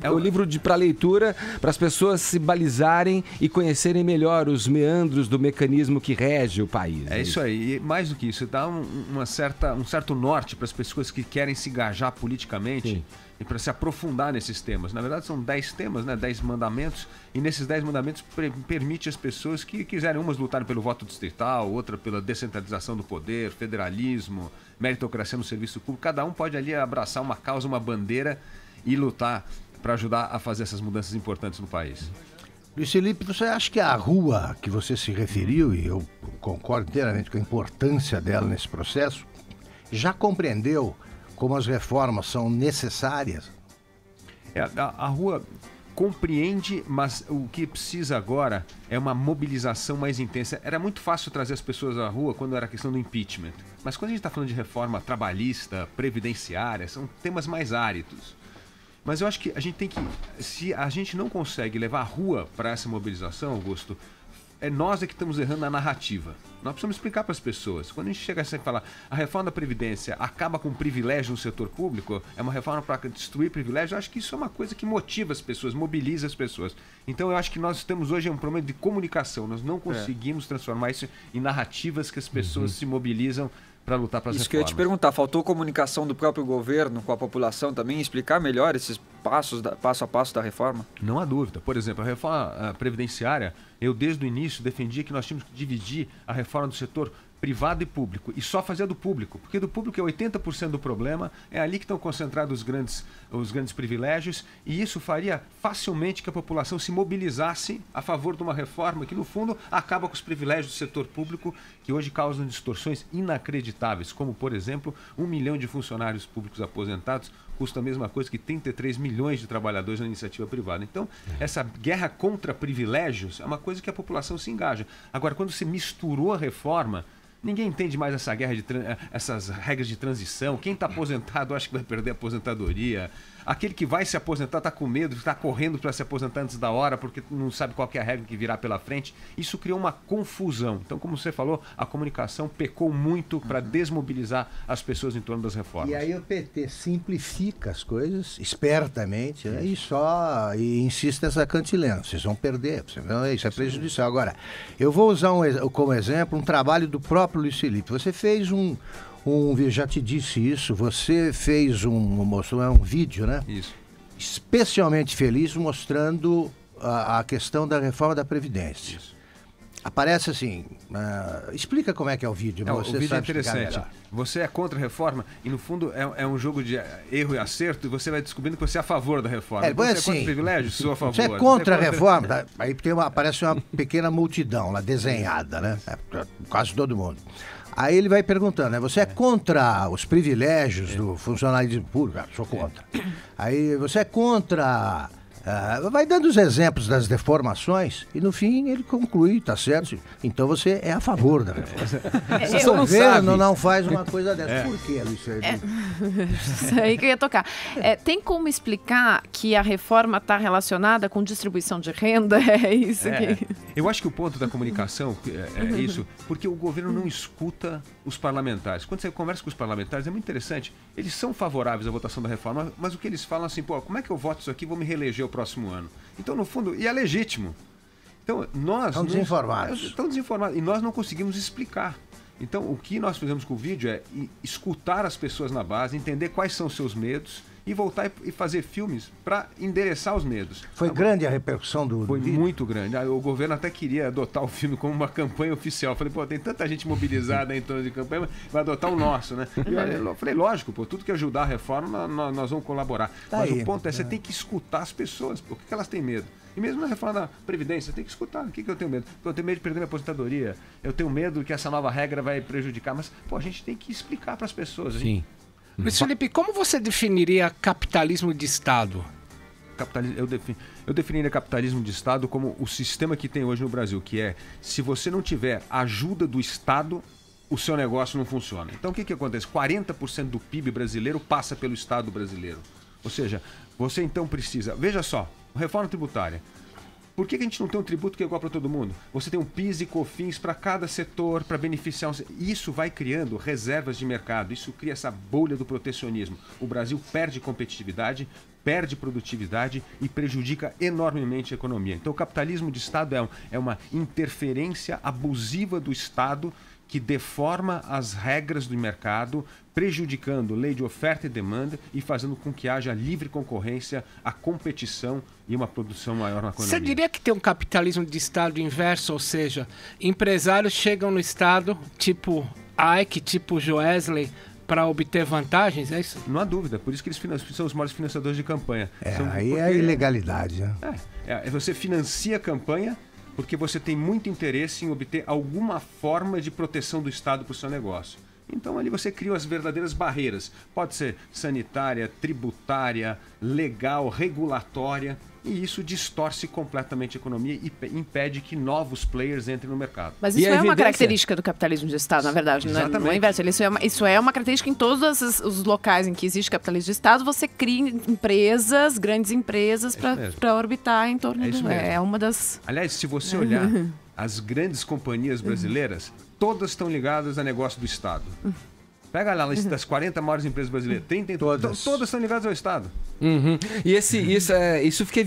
para leitura, para as pessoas se balizarem e conhecerem melhor os meandros do mecanismo que rege o país. É isso aí. E mais do que isso, dá um certo norte para as pessoas que querem se engajar politicamente. Sim. E para se aprofundar nesses temas. Na verdade, são 10 temas, né? 10 mandamentos. E nesses 10 mandamentos permite às pessoas que quiserem, umas lutarem pelo voto distrital, outra pela descentralização do poder, federalismo, meritocracia no serviço público. Cada um pode ali abraçar uma causa, uma bandeira e lutar para ajudar a fazer essas mudanças importantes no país. Luiz Felipe, você acha que a rua que você se referiu, e eu concordo inteiramente com a importância dela nesse processo, já compreendeu como as reformas são necessárias? A rua compreende, mas o que precisa agora é uma mobilização mais intensa. Era muito fácil trazer as pessoas à rua quando era a questão do impeachment. Mas quando a gente está falando de reforma trabalhista, previdenciária, são temas mais áridos. Mas eu acho que a gente tem que... Se a gente não consegue levar a rua para essa mobilização, Augusto, nós que estamos errando na narrativa. Nós precisamos explicar para as pessoas. Quando a gente chega a falar a reforma da Previdência acaba com privilégio no setor público, é uma reforma para destruir privilégio, eu acho que isso é uma coisa que motiva as pessoas, mobiliza as pessoas. Então eu acho que nós temos hoje um problema de comunicação. Nós não conseguimos transformar isso em narrativas que as pessoas se mobilizam para lutar para as reformas. Isso que eu ia te perguntar, faltou comunicação do próprio governo com a população também, explicar melhor esses passo a passo da reforma? Não há dúvida. Por exemplo, a reforma previdenciária, eu desde o início defendia que nós tínhamos que dividir a reforma do setor privado e público, e só fazer do público, porque do público é 80% do problema, é ali que estão concentrados os grandes privilégios, e isso faria facilmente que a população se mobilizasse a favor de uma reforma que, no fundo, acaba com os privilégios do setor público, que hoje causam distorções inacreditáveis, como, por exemplo, 1 milhão de funcionários públicos aposentados custa a mesma coisa que 33 milhões de trabalhadores na iniciativa privada. Então, essa guerra contra privilégios é uma coisa que a população se engaja. Agora, quando se misturou a reforma, ninguém entende mais essa guerra essas regras de transição. Quem está aposentado acha que vai perder a aposentadoria. Aquele que vai se aposentar está com medo, está correndo para se aposentar antes da hora porque não sabe qual que é a regra que virá pela frente. Isso criou uma confusão. Então, como você falou, a comunicação pecou muito para desmobilizar as pessoas em torno das reformas. E aí o PT simplifica as coisas espertamente, né? e insiste nessa cantilena. Vocês vão perder, isso é prejudicial. Agora, eu vou usar como exemplo um trabalho do próprio Luiz Felipe. Você fez eu já te disse isso, você fez mostrou um vídeo, né? Isso. Especialmente feliz mostrando a questão da reforma da Previdência. Isso. aparece assim, explica como é que é o vídeo. O Você vídeo é sabe explicar interessante. melhor. Você é contra a reforma e, no fundo, é um jogo de erro e acerto e você vai descobrindo que você é a favor da reforma. Você é contra assim, o privilégio? Sou a favor. Você é contra a reforma? Tá? Aí aparece uma pequena multidão lá, desenhada, né? Quase todo mundo. Aí ele vai perguntando, né? Você é contra os privilégios do funcionalismo público? Sou contra. Aí você é contra... vai dando os exemplos das deformações e no fim ele conclui, tá certo? Então você é a favor da reforma. O governo não faz uma coisa dessa. Por quê, Luiz? Isso aí que eu ia tocar. Tem como explicar que a reforma está relacionada com distribuição de renda? É isso aqui. Eu acho que o ponto da comunicação é isso, porque o governo não escuta os parlamentares. Quando você conversa com os parlamentares, é muito interessante. Eles são favoráveis à votação da reforma, mas o que eles falam assim, como é que eu voto isso aqui e vou me reeleger o próximo ano? Então, no fundo, e é legítimo. Então, nós... Estão desinformados. Estão desinformados e nós não conseguimos explicar. Então, o que nós fizemos com o vídeo é escutar as pessoas na base, entender quais são os seus medos e voltar e fazer filmes para endereçar os medos. Foi grande a repercussão do Foi vídeo? muito grande. O governo até queria adotar o filme como uma campanha oficial. Eu falei, tem tanta gente mobilizada em torno de campanha, vai adotar o nosso, né? E eu falei, lógico, tudo que ajudar a reforma, nós vamos colaborar. Mas o ponto é, você tem que escutar as pessoas, o que elas têm medo. E mesmo na reforma da Previdência, tem que escutar. O que eu tenho medo? Eu tenho medo de perder minha aposentadoria. Eu tenho medo que essa nova regra vai prejudicar. Mas, a gente tem que explicar para as pessoas. Sim. Luiz Felipe, como você definiria capitalismo de Estado? Eu definiria capitalismo de Estado como o sistema que tem hoje no Brasil, que é, se você não tiver ajuda do Estado, o seu negócio não funciona. Então, o que acontece? 40% do PIB brasileiro passa pelo Estado brasileiro. Ou seja, você então precisa... Veja só, reforma tributária. Por que a gente não tem um tributo que é igual para todo mundo? Você tem um PIS e COFINS para cada setor, para beneficiar... Isso vai criando reservas de mercado, isso cria essa bolha do protecionismo. O Brasil perde competitividade, perde produtividade e prejudica enormemente a economia. Então o capitalismo de Estado é uma interferência abusiva do Estado que deforma as regras do mercado, prejudicando lei de oferta e demanda e fazendo com que haja livre concorrência, a competição e uma produção maior na economia. Você diria que tem um capitalismo de Estado inverso, ou seja, empresários chegam no Estado, tipo Ike, tipo Joesley, para obter vantagens, é isso? Não há dúvida, por isso que eles são os maiores financiadores de campanha. Aí é a ilegalidade. Né? Você financia a campanha porque você tem muito interesse em obter alguma forma de proteção do Estado para o seu negócio. Então ali você cria as verdadeiras barreiras. Pode ser sanitária, tributária, legal, regulatória. E isso distorce completamente a economia e impede que novos players entrem no mercado. Mas isso é uma característica do capitalismo de Estado, na verdade. Exatamente. Não é inverso. Isso é uma característica em todos os locais em que existe capitalismo de Estado. Você cria empresas, grandes empresas, para orbitar em torno do... É uma das... Aliás, se você olhar as grandes companhias brasileiras, todas estão ligadas a negócio do Estado. Pega lá a lista das 40 maiores empresas brasileiras, todas estão ligadas ao Estado. E isso fica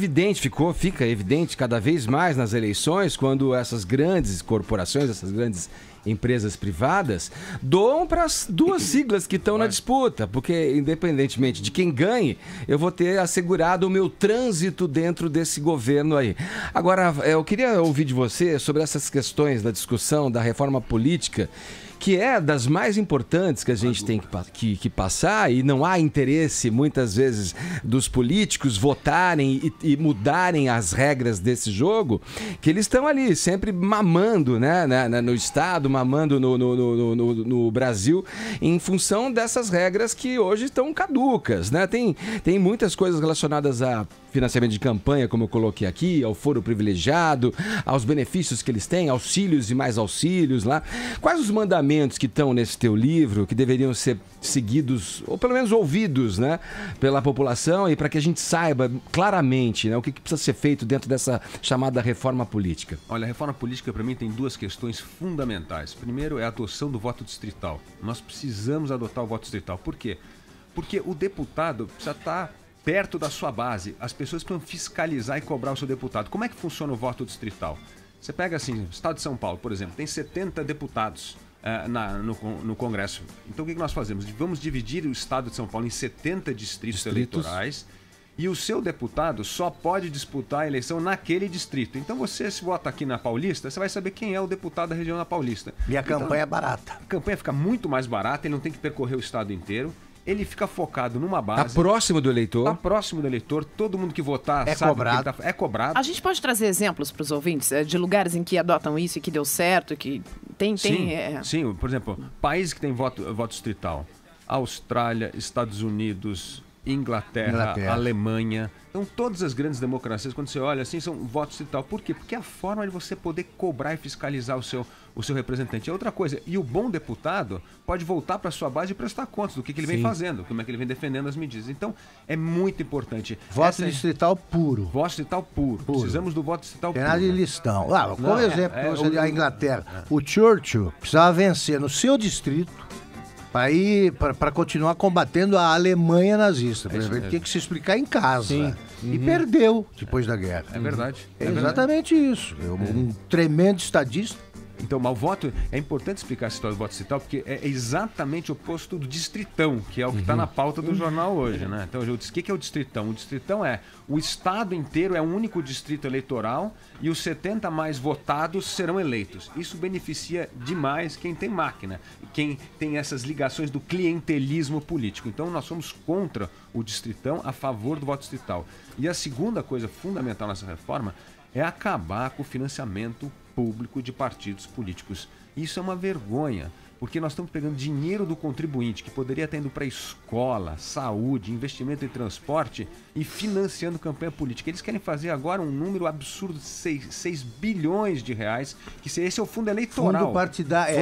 evidente cada vez mais nas eleições, quando essas grandes corporações, essas grandes empresas privadas doam para as duas siglas que estão na disputa, porque independentemente de quem ganhe, eu vou ter assegurado o meu trânsito dentro desse governo aí. Agora, eu queria ouvir de você sobre essas questões da discussão da reforma política, que é das mais importantes que a gente tem que passar, e não há interesse, muitas vezes, dos políticos votarem e mudarem as regras desse jogo, que eles estão ali sempre mamando, né, no Estado, mamando no Brasil, em função dessas regras que hoje estão caducas, né? Tem muitas coisas relacionadas a financiamento de campanha, como eu coloquei aqui, ao foro privilegiado, aos benefícios que eles têm, auxílios e mais auxílios lá. Quais os mandamentos que estão nesse teu livro que deveriam ser seguidos, ou pelo menos ouvidos, né, pela população, e para que a gente saiba claramente, né, o que precisa ser feito dentro dessa chamada reforma política? Olha, a reforma política para mim tem duas questões fundamentais. Primeiro é a adoção do voto distrital. Nós precisamos adotar o voto distrital. Por quê? Porque o deputado precisa estar perto da sua base. As pessoas precisam fiscalizar e cobrar o seu deputado. Como é que funciona o voto distrital? Você pega assim, o Estado de São Paulo, por exemplo, tem 70 deputados no Congresso. Então o que nós fazemos? Vamos dividir o Estado de São Paulo em 70 distritos eleitorais E o seu deputado só pode disputar a eleição naquele distrito. Então você, se vota aqui na Paulista, você vai saber quem é o deputado da região da Paulista. E a campanha é barata. A campanha fica muito mais barata, ele não tem que percorrer o estado inteiro. Ele fica focado numa base. Tá próximo do eleitor. Tá próximo do eleitor. Todo mundo que votar é sabe cobrado. que ele é cobrado. A gente pode trazer exemplos para os ouvintes de lugares em que adotam isso e que deu certo, que tem... Sim, por exemplo, países que têm voto distrital. Austrália, Estados Unidos, Inglaterra, Alemanha. Então, todas as grandes democracias, quando você olha assim, são votos distrital. Por quê? Porque é a forma de você poder cobrar e fiscalizar o seu representante. É outra coisa. E o bom deputado pode voltar para sua base e prestar contas do que ele vem fazendo, como é que ele vem defendendo as medidas. Então, é muito importante. Voto distrital puro. Voto distrital puro. Precisamos do voto distrital puro. Tem nada de listão. Como exemplo, a Inglaterra. O Churchill precisava vencer no seu distrito para continuar combatendo a Alemanha nazista. Por exemplo, ele tinha que se explicar em casa. Sim. E perdeu depois da guerra. É verdade. É exatamente isso. Um tremendo estadista. Então, mas o voto, é importante explicar essa história do voto distrital, porque é exatamente o oposto do distritão, que é o que está na pauta do jornal hoje, né? Então, eu disse, o que é o distritão? O distritão é o estado inteiro, é um único distrito eleitoral e os 70 mais votados serão eleitos. Isso beneficia demais quem tem máquina, quem tem essas ligações do clientelismo político. Então, nós somos contra o distritão, a favor do voto distrital. E a segunda coisa fundamental nessa reforma é acabar com o financiamento público de partidos políticos. Isso é uma vergonha, porque nós estamos pegando dinheiro do contribuinte, que poderia estar indo para escola, saúde, investimento em transporte e financiando campanha política. Eles querem fazer agora um número absurdo de 6 bilhões de reais, que esse é o fundo eleitoral. Fundo partidário.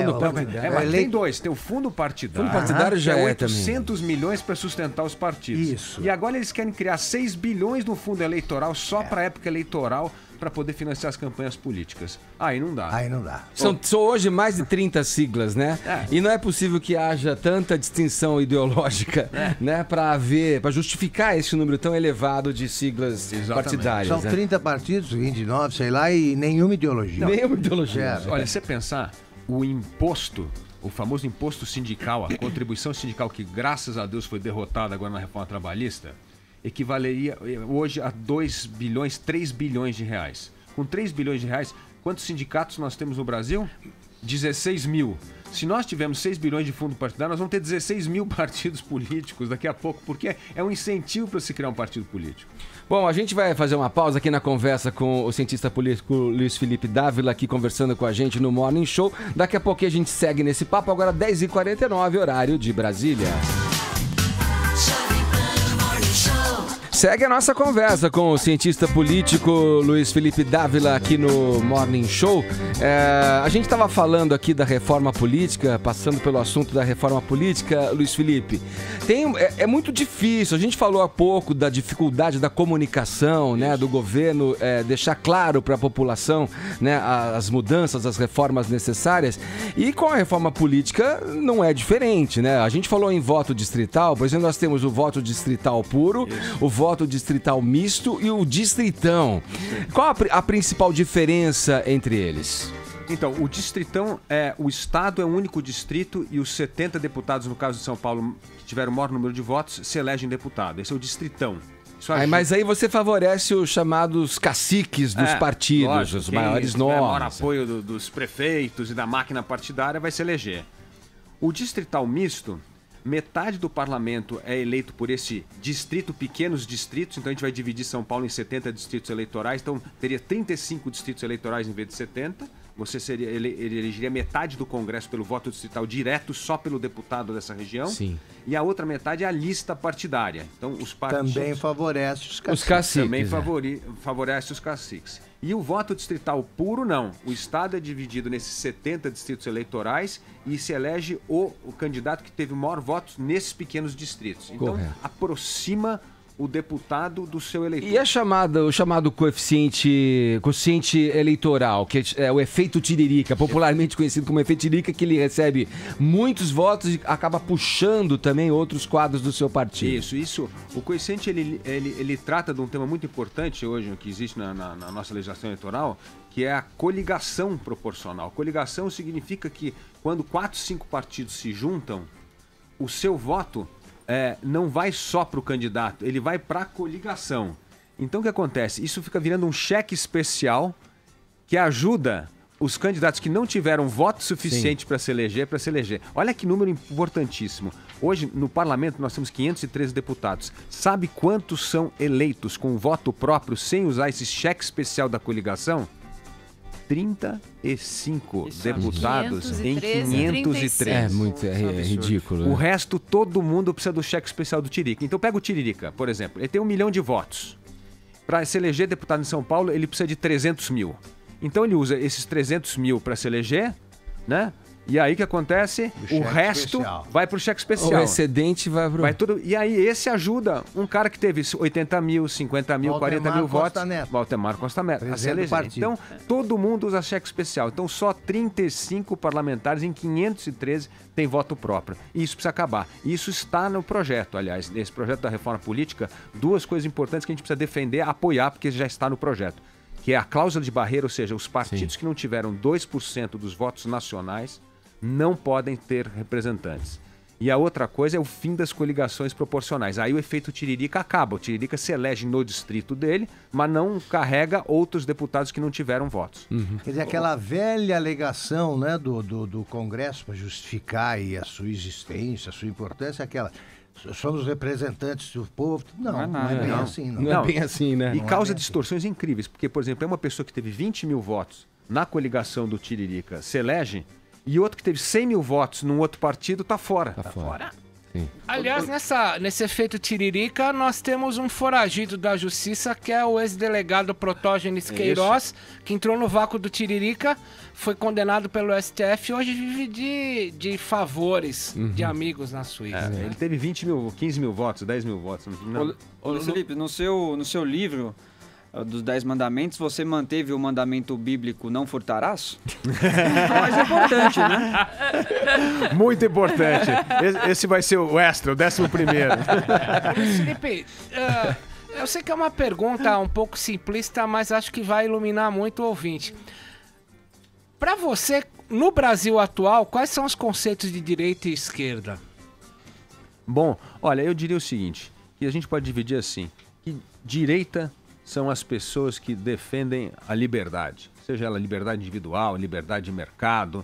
Mas tem dois, tem o fundo partidário. Fundo partidário já é 800 milhões para sustentar os partidos. Isso. E agora eles querem criar 6 bilhões no fundo eleitoral só para a época eleitoral, para poder financiar as campanhas políticas. Aí não dá. São hoje mais de 30 siglas, né? E não é possível que haja tanta distinção ideológica, né? Para justificar esse número tão elevado de siglas partidárias. São 30 partidos, 29, sei lá, e nenhuma ideologia. Nenhuma ideologia. Olha, se você pensar, o imposto, o famoso imposto sindical, a contribuição sindical que, graças a Deus, foi derrotada agora na reforma trabalhista, equivaleria hoje a 2 bilhões, 3 bilhões de reais. Com 3 bilhões de reais, quantos sindicatos nós temos no Brasil? 16 mil. Se nós tivermos 6 bilhões de fundo partidário, nós vamos ter 16 mil partidos políticos daqui a pouco, porque é um incentivo para se criar um partido político. Bom, a gente vai fazer uma pausa aqui na conversa com o cientista político Luiz Felipe Dávila, aqui conversando com a gente no Morning Show. Daqui a pouquinho a gente segue nesse papo, agora 10h49, horário de Brasília. Segue a nossa conversa com o cientista político Luiz Felipe Dávila aqui no Morning Show. A gente estava falando aqui da reforma política, passando pelo assunto da reforma política, Luiz Felipe. É muito difícil, a gente falou há pouco da dificuldade da comunicação, né, do governo deixar claro para a população, né, as mudanças, as reformas necessárias. E com a reforma política não é diferente, né? A gente falou em voto distrital, por exemplo, nós temos o voto distrital puro, o voto distrital misto e o distritão. Qual a principal diferença entre eles? Então, o distritão o estado é o único distrito e os 70 deputados, no caso de São Paulo, que tiveram o maior número de votos, se elegem deputado. Esse é o distritão. Mas aí você favorece os chamados caciques dos partidos, lógico, os maiores nomes. O maior apoio dos prefeitos e da máquina partidária vai se eleger. O distrital misto, metade do parlamento é eleito por esse distrito, pequenos distritos, então a gente vai dividir São Paulo em 70 distritos eleitorais, então teria 35 distritos eleitorais em vez de 70, você elegeria metade do Congresso pelo voto distrital direto, só pelo deputado dessa região. Sim. E a outra metade é a lista partidária. Então os partidos... Também favorece os caciques. Também favorece os caciques. E o voto distrital puro, não. O Estado é dividido nesses 70 distritos eleitorais e se elege o candidato que teve o maior voto nesses pequenos distritos. Então, aproxima o deputado do seu eleitor. E o chamado coeficiente eleitoral, que é o efeito Tiririca, popularmente conhecido como efeito Tiririca, que ele recebe muitos votos e acaba puxando também outros quadros do seu partido. Isso. O coeficiente, ele trata de um tema muito importante hoje, que existe na nossa legislação eleitoral, que é a coligação proporcional. Coligação significa que quando 4, 5 partidos se juntam, o seu voto não vai só para o candidato, ele vai para a coligação. Então o que acontece? Isso fica virando um cheque especial que ajuda os candidatos que não tiveram voto suficiente para se eleger. Olha que número importantíssimo. Hoje, no parlamento, nós temos 513 deputados. Sabe quantos são eleitos com voto próprio sem usar esse cheque especial da coligação? 35 deputados em 513. É ridículo. O resto, todo mundo precisa do cheque especial do Tiririca. Então pega o Tiririca, por exemplo. Ele tem 1 milhão de votos. Para se eleger deputado em São Paulo, ele precisa de 300 mil. Então ele usa esses 300 mil para se eleger, né? E aí o que acontece? O resto vai para o cheque especial. O excedente vai para tudo. E aí esse ajuda um cara que teve 80 mil, 50 mil, 40 mil votos. Valdemar Costa Neto. A se eleger. Então todo mundo usa cheque especial. Então só 35 parlamentares em 513 têm voto próprio. E isso precisa acabar. E isso está no projeto, aliás. Nesse projeto da reforma política, 2 coisas importantes que a gente precisa defender, apoiar, porque já está no projeto. Que é a cláusula de barreira, ou seja, os partidos que não tiveram 2% dos votos nacionais não podem ter representantes. E a outra coisa é o fim das coligações proporcionais. Aí o efeito Tiririca acaba. O Tiririca se elege no distrito dele, mas não carrega outros deputados que não tiveram votos. Quer dizer, aquela velha alegação, né, do Congresso para justificar aí a sua existência, a sua importância, aquela... Somos representantes do povo. Não é bem assim. Não é bem assim, né? E causa distorções incríveis. Porque, por exemplo, é uma pessoa que teve 20 mil votos na coligação do Tiririca se elege, e outro que teve 100 mil votos num outro partido tá fora. Tá fora. Sim. Aliás, nesse efeito Tiririca, nós temos um foragido da justiça, que é o ex-delegado Protógenes Queiroz, que entrou no vácuo do Tiririca, foi condenado pelo STF e hoje vive de favores de amigos na Suíça. Ele teve 20 mil, 15 mil votos, 10 mil votos. Ô, Felipe, no seu livro dos 10 mandamentos, você manteve o mandamento bíblico não furtarás? Mais importante, né? Muito importante. Esse vai ser o extra, o 11º. Felipe, eu sei que é uma pergunta um pouco simplista, mas acho que vai iluminar muito o ouvinte. Para você, no Brasil atual, quais são os conceitos de direita e esquerda? Bom, olha, eu diria o seguinte, que a gente pode dividir assim, que direita são as pessoas que defendem a liberdade, seja ela liberdade individual, liberdade de mercado,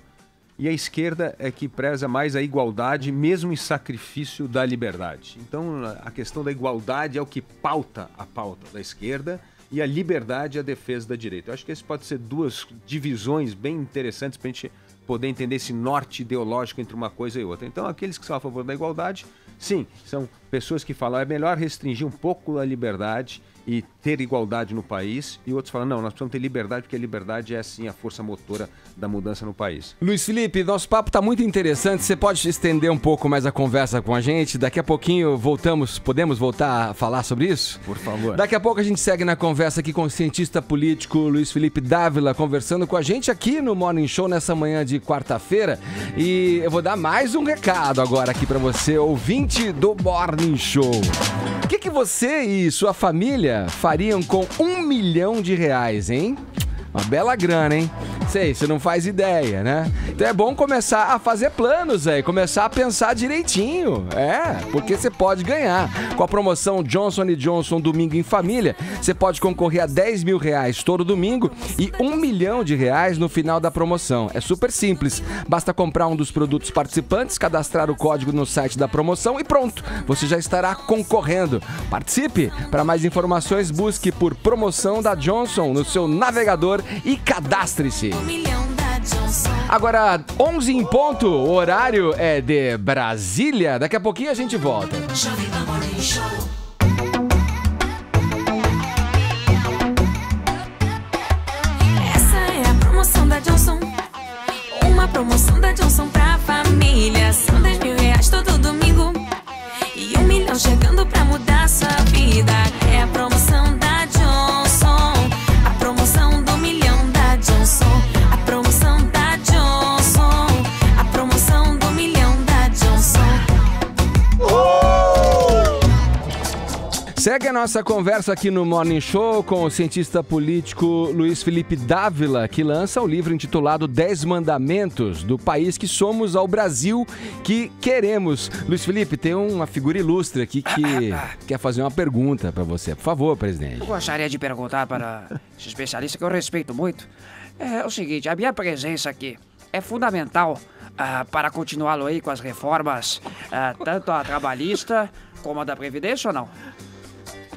e a esquerda é que preza mais a igualdade, mesmo em sacrifício da liberdade. Então, a questão da igualdade é o que pauta a pauta da esquerda, e a liberdade é a defesa da direita. Eu acho que esse pode ser 2 divisões bem interessantes para a gente poder entender esse norte ideológico entre uma coisa e outra. Então, aqueles que são a favor da igualdade, sim, são pessoas que falam é melhor restringir um pouco a liberdade e ter igualdade no país, e outros falam, não, nós precisamos ter liberdade, porque a liberdade é, sim, a força motora da mudança no país. Luiz Felipe, nosso papo está muito interessante, você pode estender um pouco mais a conversa com a gente? Daqui a pouquinho podemos voltar a falar sobre isso? Por favor. Daqui a pouco a gente segue na conversa aqui com o cientista político Luiz Felipe Dávila, conversando com a gente aqui no Morning Show nessa manhã de quarta-feira, e eu vou dar mais um recado agora aqui para você, ouvinte do Morning Show. O que você e sua família fariam com R$1 milhão, hein? Uma bela grana, hein? Sei, você não faz ideia, né? Então é bom começar a fazer planos, começar a pensar direitinho. Porque você pode ganhar. Com a promoção Johnson & Johnson Domingo em Família, você pode concorrer a R$10 mil todo domingo e R$1 milhão no final da promoção. É super simples. Basta comprar um dos produtos participantes, cadastrar o código no site da promoção e pronto, você já estará concorrendo. Participe! Para mais informações, busque por Promoção da Johnson no seu navegador e cadastre-se. Agora, 11 em ponto, o horário é de Brasília. Daqui a pouquinho a gente volta. Essa é a promoção da Johnson. Uma promoção da Johnson pra família. São R$10 mil todo domingo e R$1 milhão chegando pra mudar sua vida. É a promoção da Johnson. A promoção do milhão da Johnson. A promoção da Johnson. A promoção do milhão da Johnson. Segue a nossa conversa aqui no Morning Show com o cientista político Luiz Felipe Dávila, que lança o livro intitulado 10 Mandamentos do País que Somos ao Brasil que Queremos. Luiz Felipe, tem uma figura ilustre aqui que quer fazer uma pergunta para você. Por favor, presidente. Eu gostaria de perguntar para esse especialista que eu respeito muito. É o seguinte, a minha presença aqui é fundamental para continuá-lo aí com as reformas, tanto a trabalhista como a da Previdência ou não?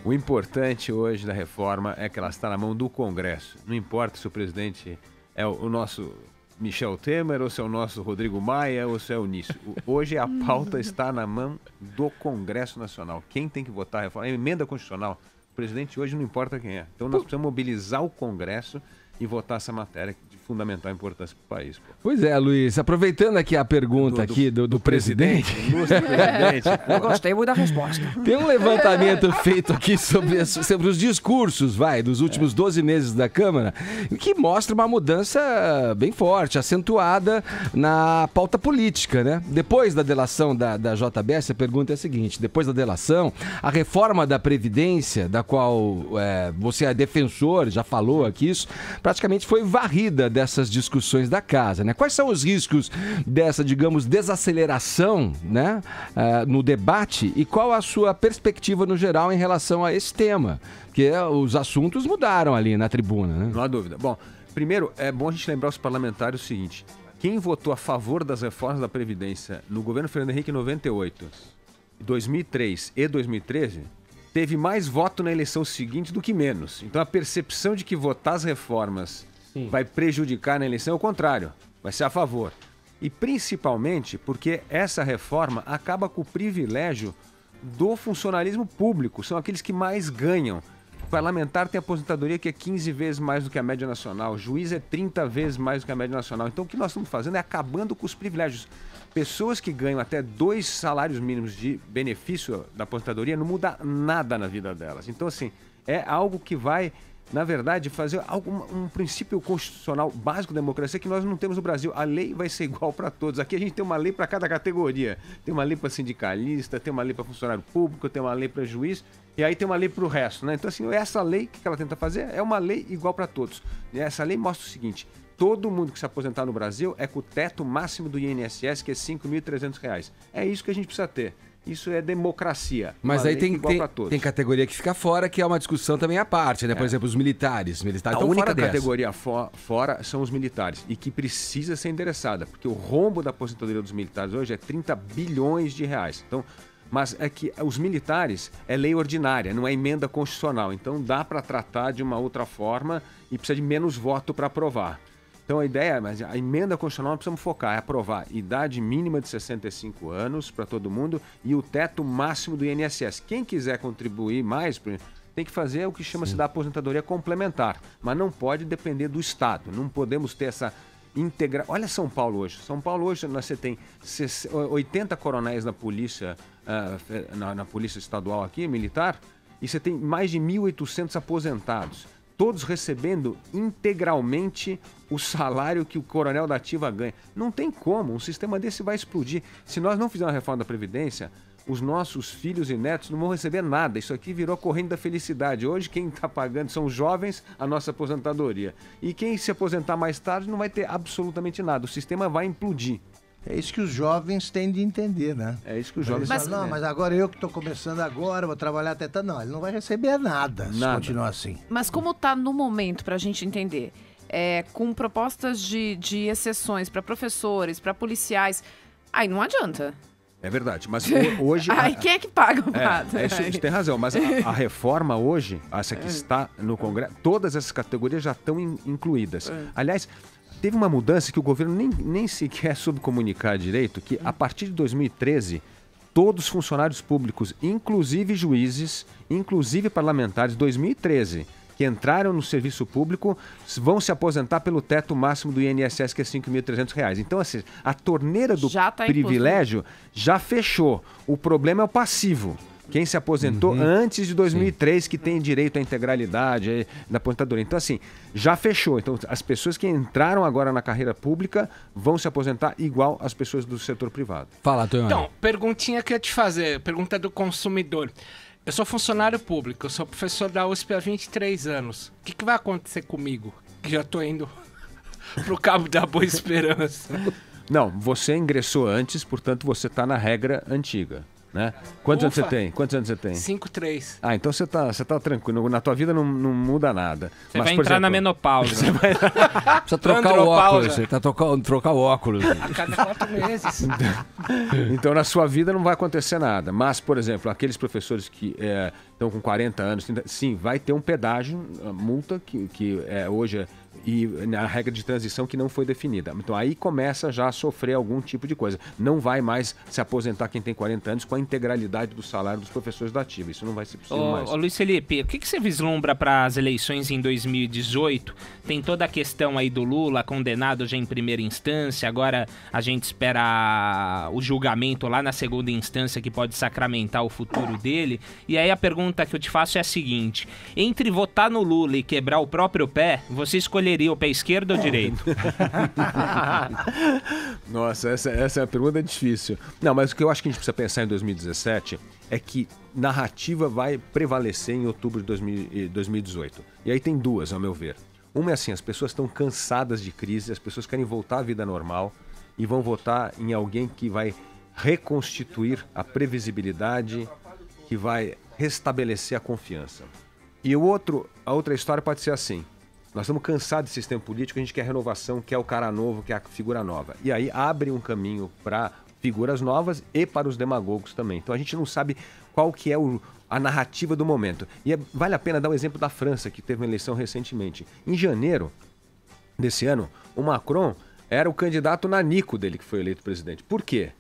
O importante hoje da reforma é que ela está na mão do Congresso. Não importa se o presidente é o nosso Michel Temer, ou se é o nosso Rodrigo Maia, ou se é o Nício. Hoje a pauta está na mão do Congresso Nacional. Quem tem que votar a reforma? A emenda constitucional. O presidente hoje não importa quem é. Então nós precisamos mobilizar o Congresso e votar essa matéria de fundamental importância para o país. Pô. Pois é, Luiz, aproveitando aqui a pergunta do presidente. Eu gostei muito da resposta. Tem um levantamento feito aqui sobre os discursos, dos últimos 12 meses da Câmara, que mostra uma mudança bem forte, acentuada na pauta política, né? Depois da delação da JBS, a pergunta é a seguinte: depois da delação, a reforma da Previdência, da qual você é defensor, já falou aqui isso, praticamente foi varrida dessas discussões da casa, né? Quais são os riscos dessa, digamos, desaceleração, né, no debate, e qual a sua perspectiva no geral em relação a esse tema? Porque os assuntos mudaram ali na tribuna, né? Não há dúvida. Bom, primeiro é bom a gente lembrar os parlamentares o seguinte: quem votou a favor das reformas da Previdência no governo Fernando Henrique em 98, 2003 e 2013 teve mais voto na eleição seguinte do que menos. Então a percepção de que votar as reformas vai prejudicar na eleição é o contrário, vai ser a favor. E principalmente porque essa reforma acaba com o privilégio do funcionalismo público, são aqueles que mais ganham. O parlamentar tem aposentadoria que é 15 vezes mais do que a média nacional, o juiz é 30 vezes mais do que a média nacional. Então o que nós estamos fazendo é acabando com os privilégios. Pessoas que ganham até 2 salários mínimos de benefício da aposentadoria não muda nada na vida delas. Então, assim, é algo que vai, na verdade, fazer um princípio constitucional básico da democracia que nós não temos no Brasil. A lei vai ser igual para todos. Aqui a gente tem uma lei para cada categoria. Tem uma lei para sindicalista, tem uma lei para funcionário público, tem uma lei para juiz, e aí tem uma lei para o resto, né? Então, assim, essa lei que ela tenta fazer é uma lei igual para todos. E essa lei mostra o seguinte: todo mundo que se aposentar no Brasil é com o teto máximo do INSS, que é R$ 5.300. É isso que a gente precisa ter. Isso é democracia. Mas aí tem categoria que fica fora, que é uma discussão também à parte, né? Por exemplo, os militares. A única categoria fora são os militares, e que precisa ser endereçada, porque o rombo da aposentadoria dos militares hoje é 30 bilhões de reais. Então, mas é que os militares é lei ordinária, não é emenda constitucional. Então dá para tratar de uma outra forma e precisa de menos voto para aprovar. Então a ideia, mas a emenda constitucional nós precisamos focar, é aprovar idade mínima de 65 anos para todo mundo e o teto máximo do INSS. Quem quiser contribuir mais, tem que fazer o que chama-se da aposentadoria complementar, mas não pode depender do Estado, não podemos ter essa integração. Olha São Paulo hoje, você tem 80 coronéis na polícia, na polícia estadual aqui, militar, e você tem mais de 1.800 aposentados. Todos recebendo integralmente o salário que o coronel da ativa ganha. Não tem como, um sistema desse vai explodir. Se nós não fizermos a reforma da Previdência, os nossos filhos e netos não vão receber nada. Isso aqui virou corrente da felicidade. Hoje quem está pagando são os jovens a nossa aposentadoria. E quem se aposentar mais tarde não vai ter absolutamente nada. O sistema vai implodir. É isso que os jovens têm de entender, né? É isso que os jovens têm de entender. Não, mas agora eu que estou começando agora, vou trabalhar até tanto. Não, ele não vai receber nada se continuar assim. Mas como está no momento, para a gente entender, com propostas de exceções para professores, para policiais, aí não adianta. É verdade, mas hoje... Aí quem é que paga o pato? Isso tem razão, mas a reforma hoje, essa que está no Congresso, todas essas categorias já estão incluídas. Aliás, teve uma mudança que o governo nem sequer soube comunicar direito, que a partir de 2013, todos os funcionários públicos, inclusive juízes, inclusive parlamentares, 2013, que entraram no serviço público, vão se aposentar pelo teto máximo do INSS, que é R$ 5.300. Então, assim, a torneira do privilégio já fechou. O problema é o passivo. Quem se aposentou antes de 2003, que tem direito à integralidade da aposentadoria. Então, assim, já fechou. Então, as pessoas que entraram agora na carreira pública vão se aposentar igual as pessoas do setor privado. Fala, Tonhão. Então, perguntinha que eu ia te fazer, pergunta do consumidor. Eu sou funcionário público, eu sou professor da USP há 23 anos. O que vai acontecer comigo? Que já tô indo pro Cabo da Boa Esperança. Não, você ingressou antes, portanto você está na regra antiga, né? Quantos anos você tem? 5'3". Ah, então você tá tranquilo. Na tua vida não muda nada. Você vai entrar na menopausa. Precisa trocar o óculos. Você tá trocar o óculos. A cada 4 meses. Então na sua vida não vai acontecer nada. Mas, por exemplo, aqueles professores que estão com 40 anos, 30, sim, vai ter um pedágio, multa que hoje e na regra de transição que não foi definida. Então aí começa já a sofrer algum tipo de coisa. Não vai mais se aposentar quem tem 40 anos com a integralidade do salário dos professores da ativa. Isso não vai ser possível mais. Ô Luiz Felipe, o que você vislumbra para as eleições em 2018? Tem toda a questão aí do Lula condenado já em primeira instância, agora a gente espera o julgamento lá na segunda instância que pode sacramentar o futuro dele. E aí a pergunta que eu te faço é a seguinte: entre votar no Lula e quebrar o próprio pé, você escolheria o pé esquerdo ou direito? Nossa, essa pergunta é difícil. Não, mas o que eu acho que a gente precisa pensar em 2017 é que narrativa vai prevalecer em outubro de 2018. E aí tem duas, ao meu ver. Uma é assim, as pessoas estão cansadas de crise, as pessoas querem voltar à vida normal e vão votar em alguém que vai reconstituir a previsibilidade, que vai restabelecer a confiança. E a outra história pode ser assim: nós estamos cansados desse sistema político, a gente quer renovação, quer o cara novo, quer a figura nova. E aí abre um caminho para figuras novas e para os demagogos também. Então a gente não sabe qual que é a narrativa do momento. E vale a pena dar o exemplo da França, que teve uma eleição recentemente. Em janeiro desse ano, o Macron era o candidato nanico dele que foi eleito presidente. Por quê?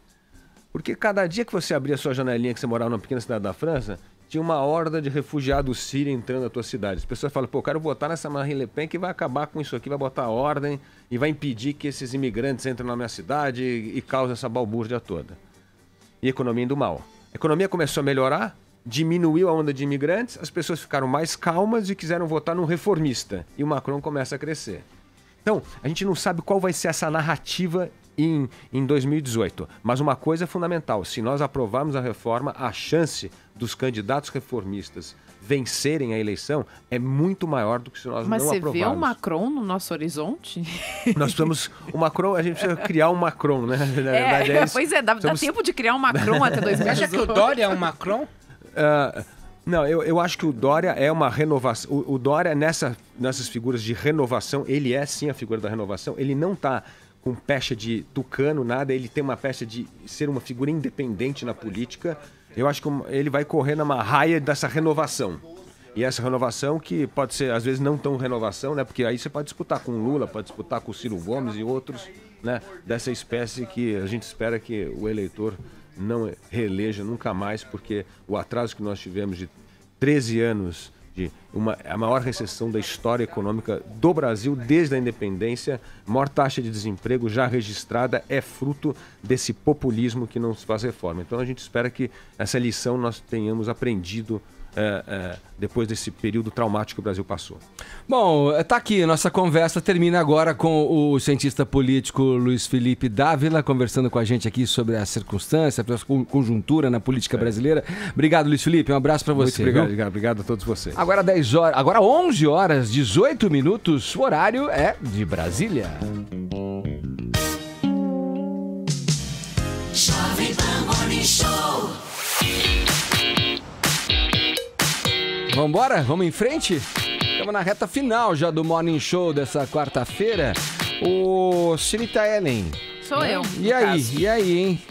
Porque cada dia que você abria a sua janelinha, que você morava numa pequena cidade da França, tinha uma horda de refugiados sírios entrando na tua cidade. As pessoas falam, pô, eu quero votar nessa Marine Le Pen que vai acabar com isso aqui, vai botar ordem e vai impedir que esses imigrantes entrem na minha cidade e causem essa balbúrdia toda. E a economia indo mal. A economia começou a melhorar, diminuiu a onda de imigrantes, as pessoas ficaram mais calmas e quiseram votar num reformista. E o Macron começa a crescer. Então, a gente não sabe qual vai ser essa narrativa em 2018. Mas uma coisa é fundamental: se nós aprovarmos a reforma, a chance dos candidatos reformistas vencerem a eleição é muito maior do que se nós não aprovarmos. Mas você vê o Macron no nosso horizonte? Nós precisamos... O Macron, a gente precisa criar um Macron, né? Na verdade, pois é, dá tempo de criar um Macron até 2018. Você acha que o Dória é um Macron? Não, eu acho que o Dória é uma renovação. O Dória, nessas figuras de renovação, ele é sim a figura da renovação. Ele não está com pecha de tucano, nada. Ele tem uma pecha de ser uma figura independente na política. Eu acho que ele vai correr numa raia dessa renovação. E essa renovação que pode ser, às vezes, não tão renovação, né? Porque aí você pode disputar com o Lula, pode disputar com o Ciro Gomes e outros, né? Dessa espécie que a gente espera que o eleitor não reeleja nunca mais, porque o atraso que nós tivemos de 13 anos, a maior recessão da história econômica do Brasil desde a independência, maior taxa de desemprego já registrada, é fruto desse populismo que não se faz reforma. Então a gente espera que essa lição nós tenhamos aprendido depois desse período traumático que o Brasil passou. Bom, tá aqui, nossa conversa termina agora com o cientista político Luiz Felipe Dávila, conversando com a gente aqui sobre a circunstância, a conjuntura na política brasileira. Obrigado, Luiz Felipe, um abraço para você. Muito obrigado a todos vocês. Agora 11 horas, 18 minutos, o horário é de Brasília. Jovem Pan Morning Show. Vambora? Vamos em frente? Estamos na reta final já do Morning Show dessa quarta-feira. Ô, Senhorita Ellen. Sou eu. E aí, hein?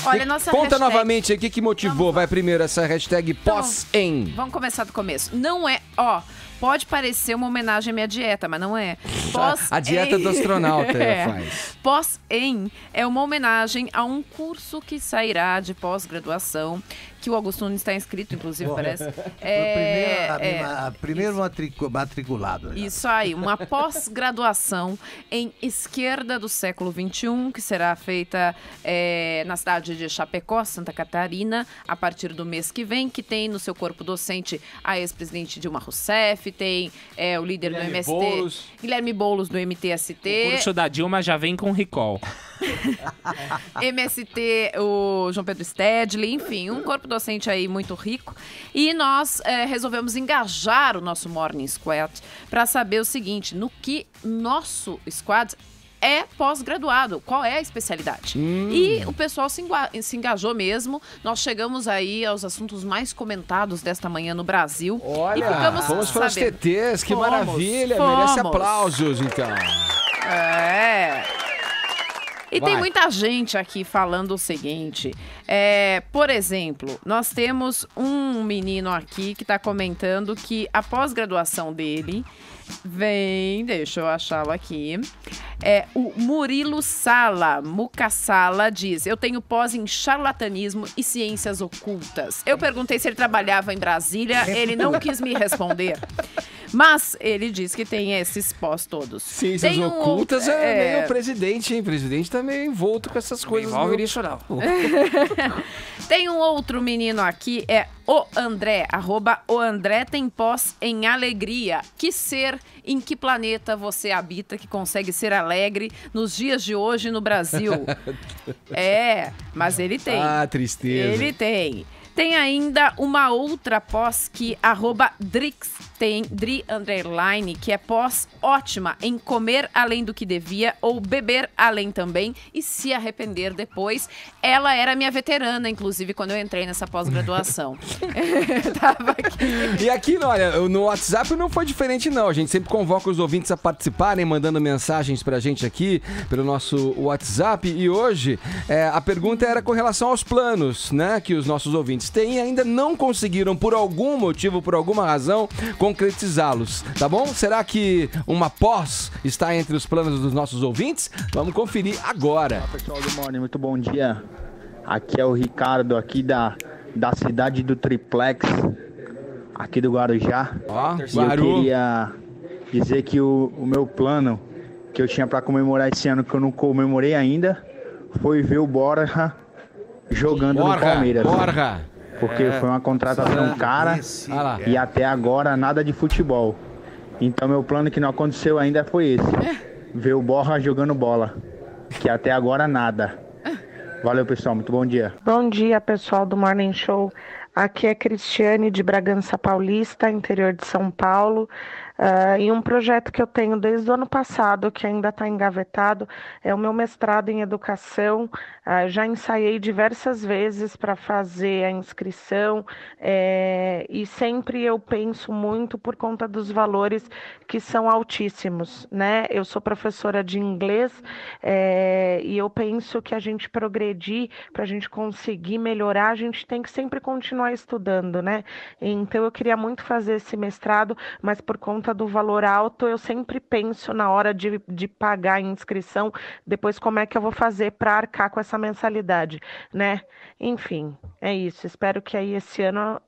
Olha, nossa Conta hashtag... novamente aqui que motivou. Vai primeiro essa hashtag pós-em. Vamos começar do começo. Não é, pode parecer uma homenagem à minha dieta, mas não é. A dieta do astronauta faz. Pós-em é uma homenagem a um curso que sairá de pós-graduação, que o Augusto Nunes está inscrito, inclusive, parece. Primeiro matriculado. Já. Isso aí, uma pós-graduação em esquerda do século XXI, que será feita na cidade de Chapecó, Santa Catarina, a partir do mês que vem, que tem no seu corpo docente a ex-presidente Dilma Rousseff, STF, tem o líder do MST, Guilherme Boulos do MTST. O curso da Dilma já vem com recall. MST, o João Pedro Stedley, enfim, um corpo docente aí muito rico. E nós resolvemos engajar o nosso Morning Squad para saber o seguinte, no que nosso squad é pós-graduado, qual é a especialidade? E o pessoal se engajou mesmo, nós chegamos aí aos assuntos mais comentados desta manhã no Brasil. Olha, e ficamos fomos para os TTs, que Fomos, maravilha, fomos. merece aplausos então. E tem muita gente aqui falando o seguinte, por exemplo, nós temos um menino aqui que está comentando que a pós-graduação dele deixa eu achá-lo aqui, o Murilo Sala, Mucassala, diz, eu tenho pós em charlatanismo e ciências ocultas. Eu perguntei se ele trabalhava em Brasília, ele não quis me responder. Mas ele diz que tem esses pós todos. Ciências ocultas meio o presidente, hein? O presidente tá meio envolto com essas coisas. Não envolve isso, não. Tem um outro menino aqui, o André, @o André tem pós em alegria. Que ser, em que planeta você habita que consegue ser alegre nos dias de hoje no Brasil? Mas ele tem. Ah, tristeza. Ele tem. Tem ainda uma outra pós que @Drix tem, Dri Underline, que é pós ótima em comer além do que devia ou beber além também e se arrepender depois. Ela era minha veterana, inclusive, quando eu entrei nessa pós-graduação. Tava aqui. E aqui, olha, no WhatsApp não foi diferente não. A gente sempre convoca os ouvintes a participarem, mandando mensagens pra gente aqui pelo nosso WhatsApp. E hoje a pergunta era com relação aos planos, né, que os nossos ouvintes têm e ainda não conseguiram, por algum motivo, por alguma razão, concretizá-los, tá bom? Será que uma pós está entre os planos dos nossos ouvintes? Vamos conferir agora. Olá, pessoal do Morning, muito bom dia. Aqui é o Ricardo, aqui da cidade do Triplex, aqui do Guarujá. E eu queria dizer que o meu plano que eu tinha para comemorar esse ano, que eu não comemorei ainda, foi ver o Borja jogando no Palmeiras. Porque foi uma contratação cara e até agora nada de futebol. Então meu plano que não aconteceu ainda foi esse. Ver o Borja jogando bola. Que até agora nada. Valeu, pessoal. Muito bom dia. Bom dia, pessoal do Morning Show. Aqui é Cristiane de Bragança Paulista, interior de São Paulo. E um projeto que eu tenho desde o ano passado, que ainda está engavetado, é o meu mestrado em educação. Já ensaiei diversas vezes para fazer a inscrição e sempre eu penso muito por conta dos valores que são altíssimos, né? Eu sou professora de inglês e eu penso que a gente progredir, para a gente conseguir melhorar, a gente tem que sempre continuar estudando, né? Então eu queria muito fazer esse mestrado, mas por conta do valor alto, eu sempre penso na hora de pagar a inscrição, depois como é que eu vou fazer para arcar com essa mensalidade, né? Enfim, é isso. Espero que aí esse ano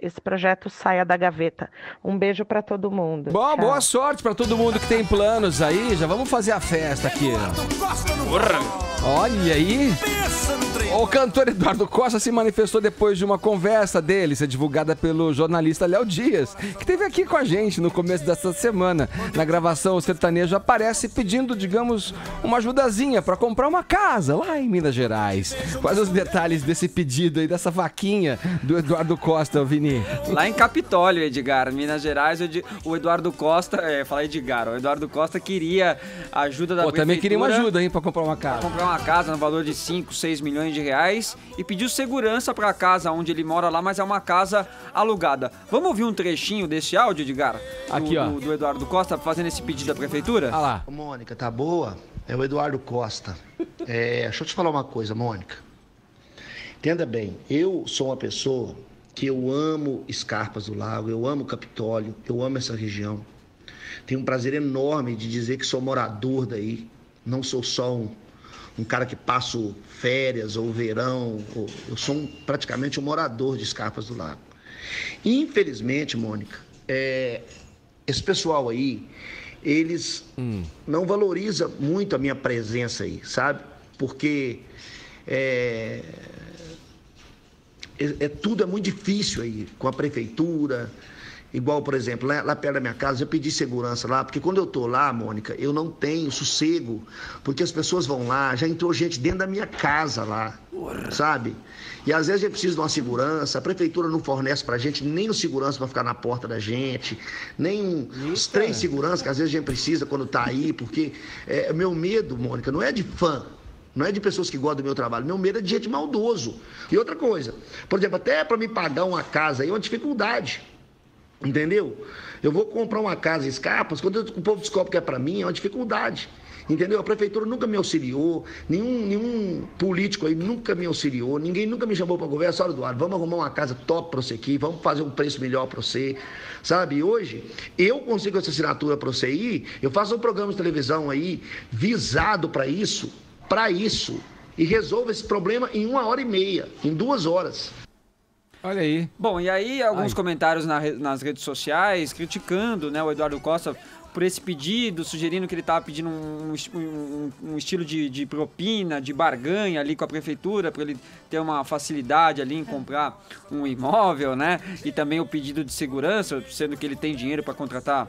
esse projeto saia da gaveta. Um beijo para todo mundo. Bom, boa sorte para todo mundo que tem planos aí. Já vamos fazer a festa aqui. Olha aí. O cantor Eduardo Costa se manifestou depois de uma conversa dele, ser divulgada pelo jornalista Léo Dias, que esteve aqui com a gente no começo dessa semana. Na gravação, o sertanejo aparece pedindo, digamos, uma ajudazinha para comprar uma casa lá em Minas Gerais. Quais os detalhes desse pedido aí, dessa vaquinha do Eduardo Costa, Vini? Lá em Capitólio, Edgar, Minas Gerais, o Eduardo Costa, o Eduardo Costa queria ajuda da prefeitura. Também queria uma ajuda, hein, para comprar uma casa. Pra comprar uma casa no valor de 5, 6 milhões de reais e pediu segurança para a casa onde ele mora lá, mas é uma casa alugada. Vamos ouvir um trechinho desse áudio, Edgar? Aqui, ó. Do Eduardo Costa fazendo esse pedido da prefeitura? Olha lá. Mônica, tá boa? É o Eduardo Costa. Deixa eu te falar uma coisa, Mônica. Entenda bem, eu sou uma pessoa que eu amo Escarpas do Lago, eu amo Capitólio, eu amo essa região. Tenho um prazer enorme de dizer que sou morador daí. Não sou só um cara que passo férias ou verão. Eu sou praticamente um morador de Escarpas do Lago. Infelizmente, Mônica, esse pessoal aí, eles não valorizam muito a minha presença aí, sabe? Porque tudo é muito difícil aí com a prefeitura. Igual, por exemplo, lá perto da minha casa, eu pedi segurança lá, porque quando eu tô lá, Mônica, eu não tenho sossego, porque as pessoas vão lá, já entrou gente dentro da minha casa lá, sabe? E às vezes a gente precisa de uma segurança, a prefeitura não fornece pra gente nem o segurança pra ficar na porta da gente, nem os 3 seguranças que às vezes a gente precisa quando tá aí, porque meu medo, Mônica, não é de fã, não é de pessoas que gostam do meu trabalho, meu medo é de gente maldoso. E outra coisa, por exemplo, até pra me pagar uma casa aí é uma dificuldade. Entendeu? Eu vou comprar uma casa em Scarpas, quando o povo descobre que é para mim, é uma dificuldade. Entendeu? A prefeitura nunca me auxiliou, nenhum político aí nunca me auxiliou, ninguém nunca me chamou para conversa. Olha, Eduardo, vamos arrumar uma casa top para você aqui, vamos fazer um preço melhor para você, sabe? Hoje, eu consigo essa assinatura para você ir, eu faço um programa de televisão aí, visado para isso, e resolvo esse problema em 1h30, em 2 horas. Olha aí. Bom, e aí alguns comentários nas redes sociais criticando, né, o Eduardo Costa por esse pedido, sugerindo que ele estava pedindo um estilo de propina, de barganha ali com a prefeitura, para ele ter uma facilidade ali em comprar um imóvel, né? E também o pedido de segurança, sendo que ele tem dinheiro para contratar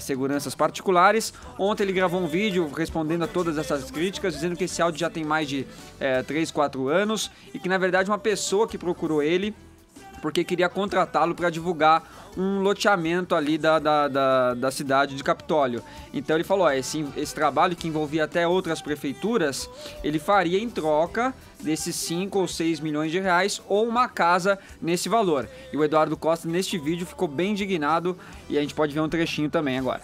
seguranças particulares. Ontem ele gravou um vídeo respondendo a todas essas críticas, dizendo que esse áudio já tem mais de 3, 4 anos e que, na verdade, uma pessoa que procurou ele porque queria contratá-lo para divulgar um loteamento ali da cidade de Capitólio. Então ele falou, esse trabalho que envolvia até outras prefeituras, ele faria em troca desses 5 ou 6 milhões de reais ou uma casa nesse valor. E o Eduardo Costa, neste vídeo, ficou bem indignado e a gente pode ver um trechinho também agora.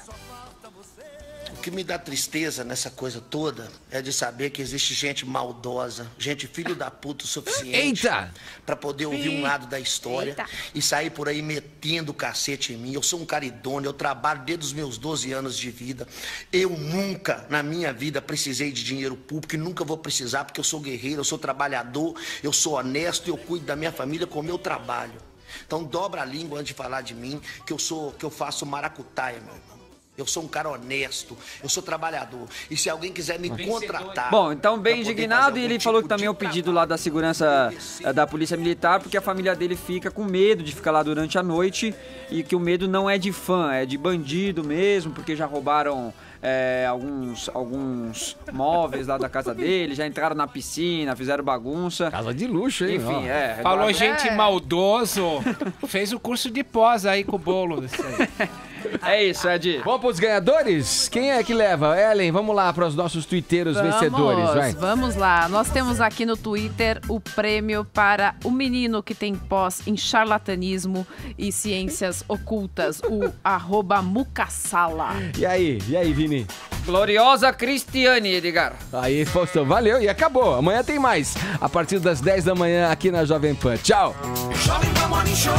O que me dá tristeza nessa coisa toda é de saber que existe gente maldosa, gente filho da puta o suficiente pra poder ouvir um lado da história e sair por aí metendo o cacete em mim. Eu sou um cara idôneo, eu trabalho desde os meus 12 anos de vida. Eu nunca, na minha vida, precisei de dinheiro público e nunca vou precisar, porque eu sou guerreiro, eu sou trabalhador, eu sou honesto e eu cuido da minha família com o meu trabalho. Então dobra a língua antes de falar de mim, que eu faço maracutaia, meu irmão. Eu sou um cara honesto, eu sou trabalhador. E se alguém quiser me contratar... Bom, então bem indignado, e ele falou que também é o pedido lá da segurança da Polícia Militar, porque a família dele fica com medo de ficar lá durante a noite e que o medo não é de fã, é de bandido mesmo, porque já roubaram alguns móveis lá da casa dele, já entraram na piscina, fizeram bagunça. Casa de luxo, hein? Enfim, Falou gente maldoso, fez o curso de pós aí com o bolo. É isso, Ed. Vamos pros ganhadores? Quem é que leva? Ellen, vamos lá para os nossos twitteiros vencedores, vai. Vamos lá. Nós temos aqui no Twitter o prêmio para o menino que tem pós em charlatanismo e ciências ocultas, o @Mucassala. E aí, Vini? Gloriosa Cristiane, Edgar. Aí, Faustão, valeu e acabou. Amanhã tem mais. A partir das 10 da manhã aqui na Jovem Pan. Tchau. Jovem Pan Morning Show.